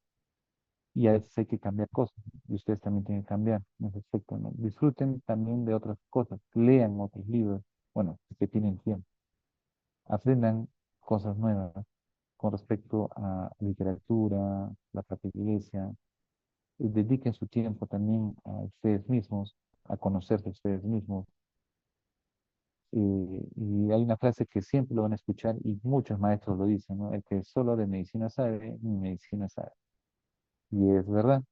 y a veces hay que cambiar cosas. Y ustedes también tienen que cambiar en ese aspecto, ¿no? Disfruten también de otras cosas, lean otros libros, bueno, que tienen tiempo, aprendan cosas nuevas con respecto a literatura, la propia iglesia, dediquen su tiempo también a ustedes mismos, a conocerse a ustedes mismos. Y hay una frase que siempre lo van a escuchar y muchos maestros lo dicen, ¿no? El que solo de medicina sabe, ni medicina sabe. Y es verdad.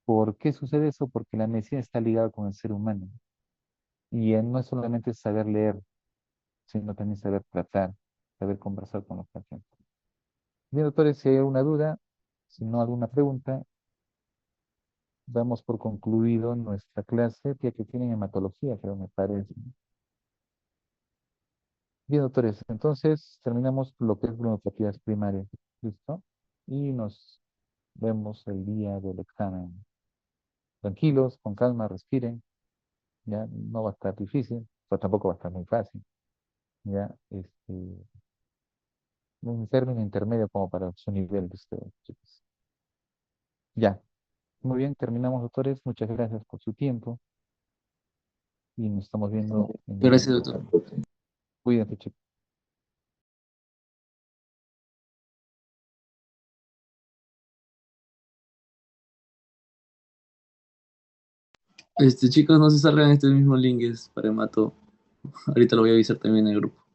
¿Por qué sucede eso? Porque la medicina está ligada con el ser humano. Y no es solamente saber leer, sino también saber tratar, saber conversar con los pacientes. Bien, doctores, si hay alguna duda, si no alguna pregunta, damos por concluido nuestra clase, ya que tienen hematología, creo, me parece. Bien, doctores, entonces terminamos lo que es glomerulopatías primarias. ¿Listo? Y nos vemos el día del examen. Tranquilos, con calma, respiren. Ya no va a estar difícil, pero tampoco va a estar muy fácil. Ya, un término intermedio como para su nivel de ustedes, chicos. Ya, muy bien, terminamos, doctores. Muchas gracias por su tiempo y nos estamos viendo en el Gracias, examen. doctor. Cuídense, chicos. Chicos, no se salgan, este mismo link es para Mato. Ahorita lo voy a avisar también en el grupo.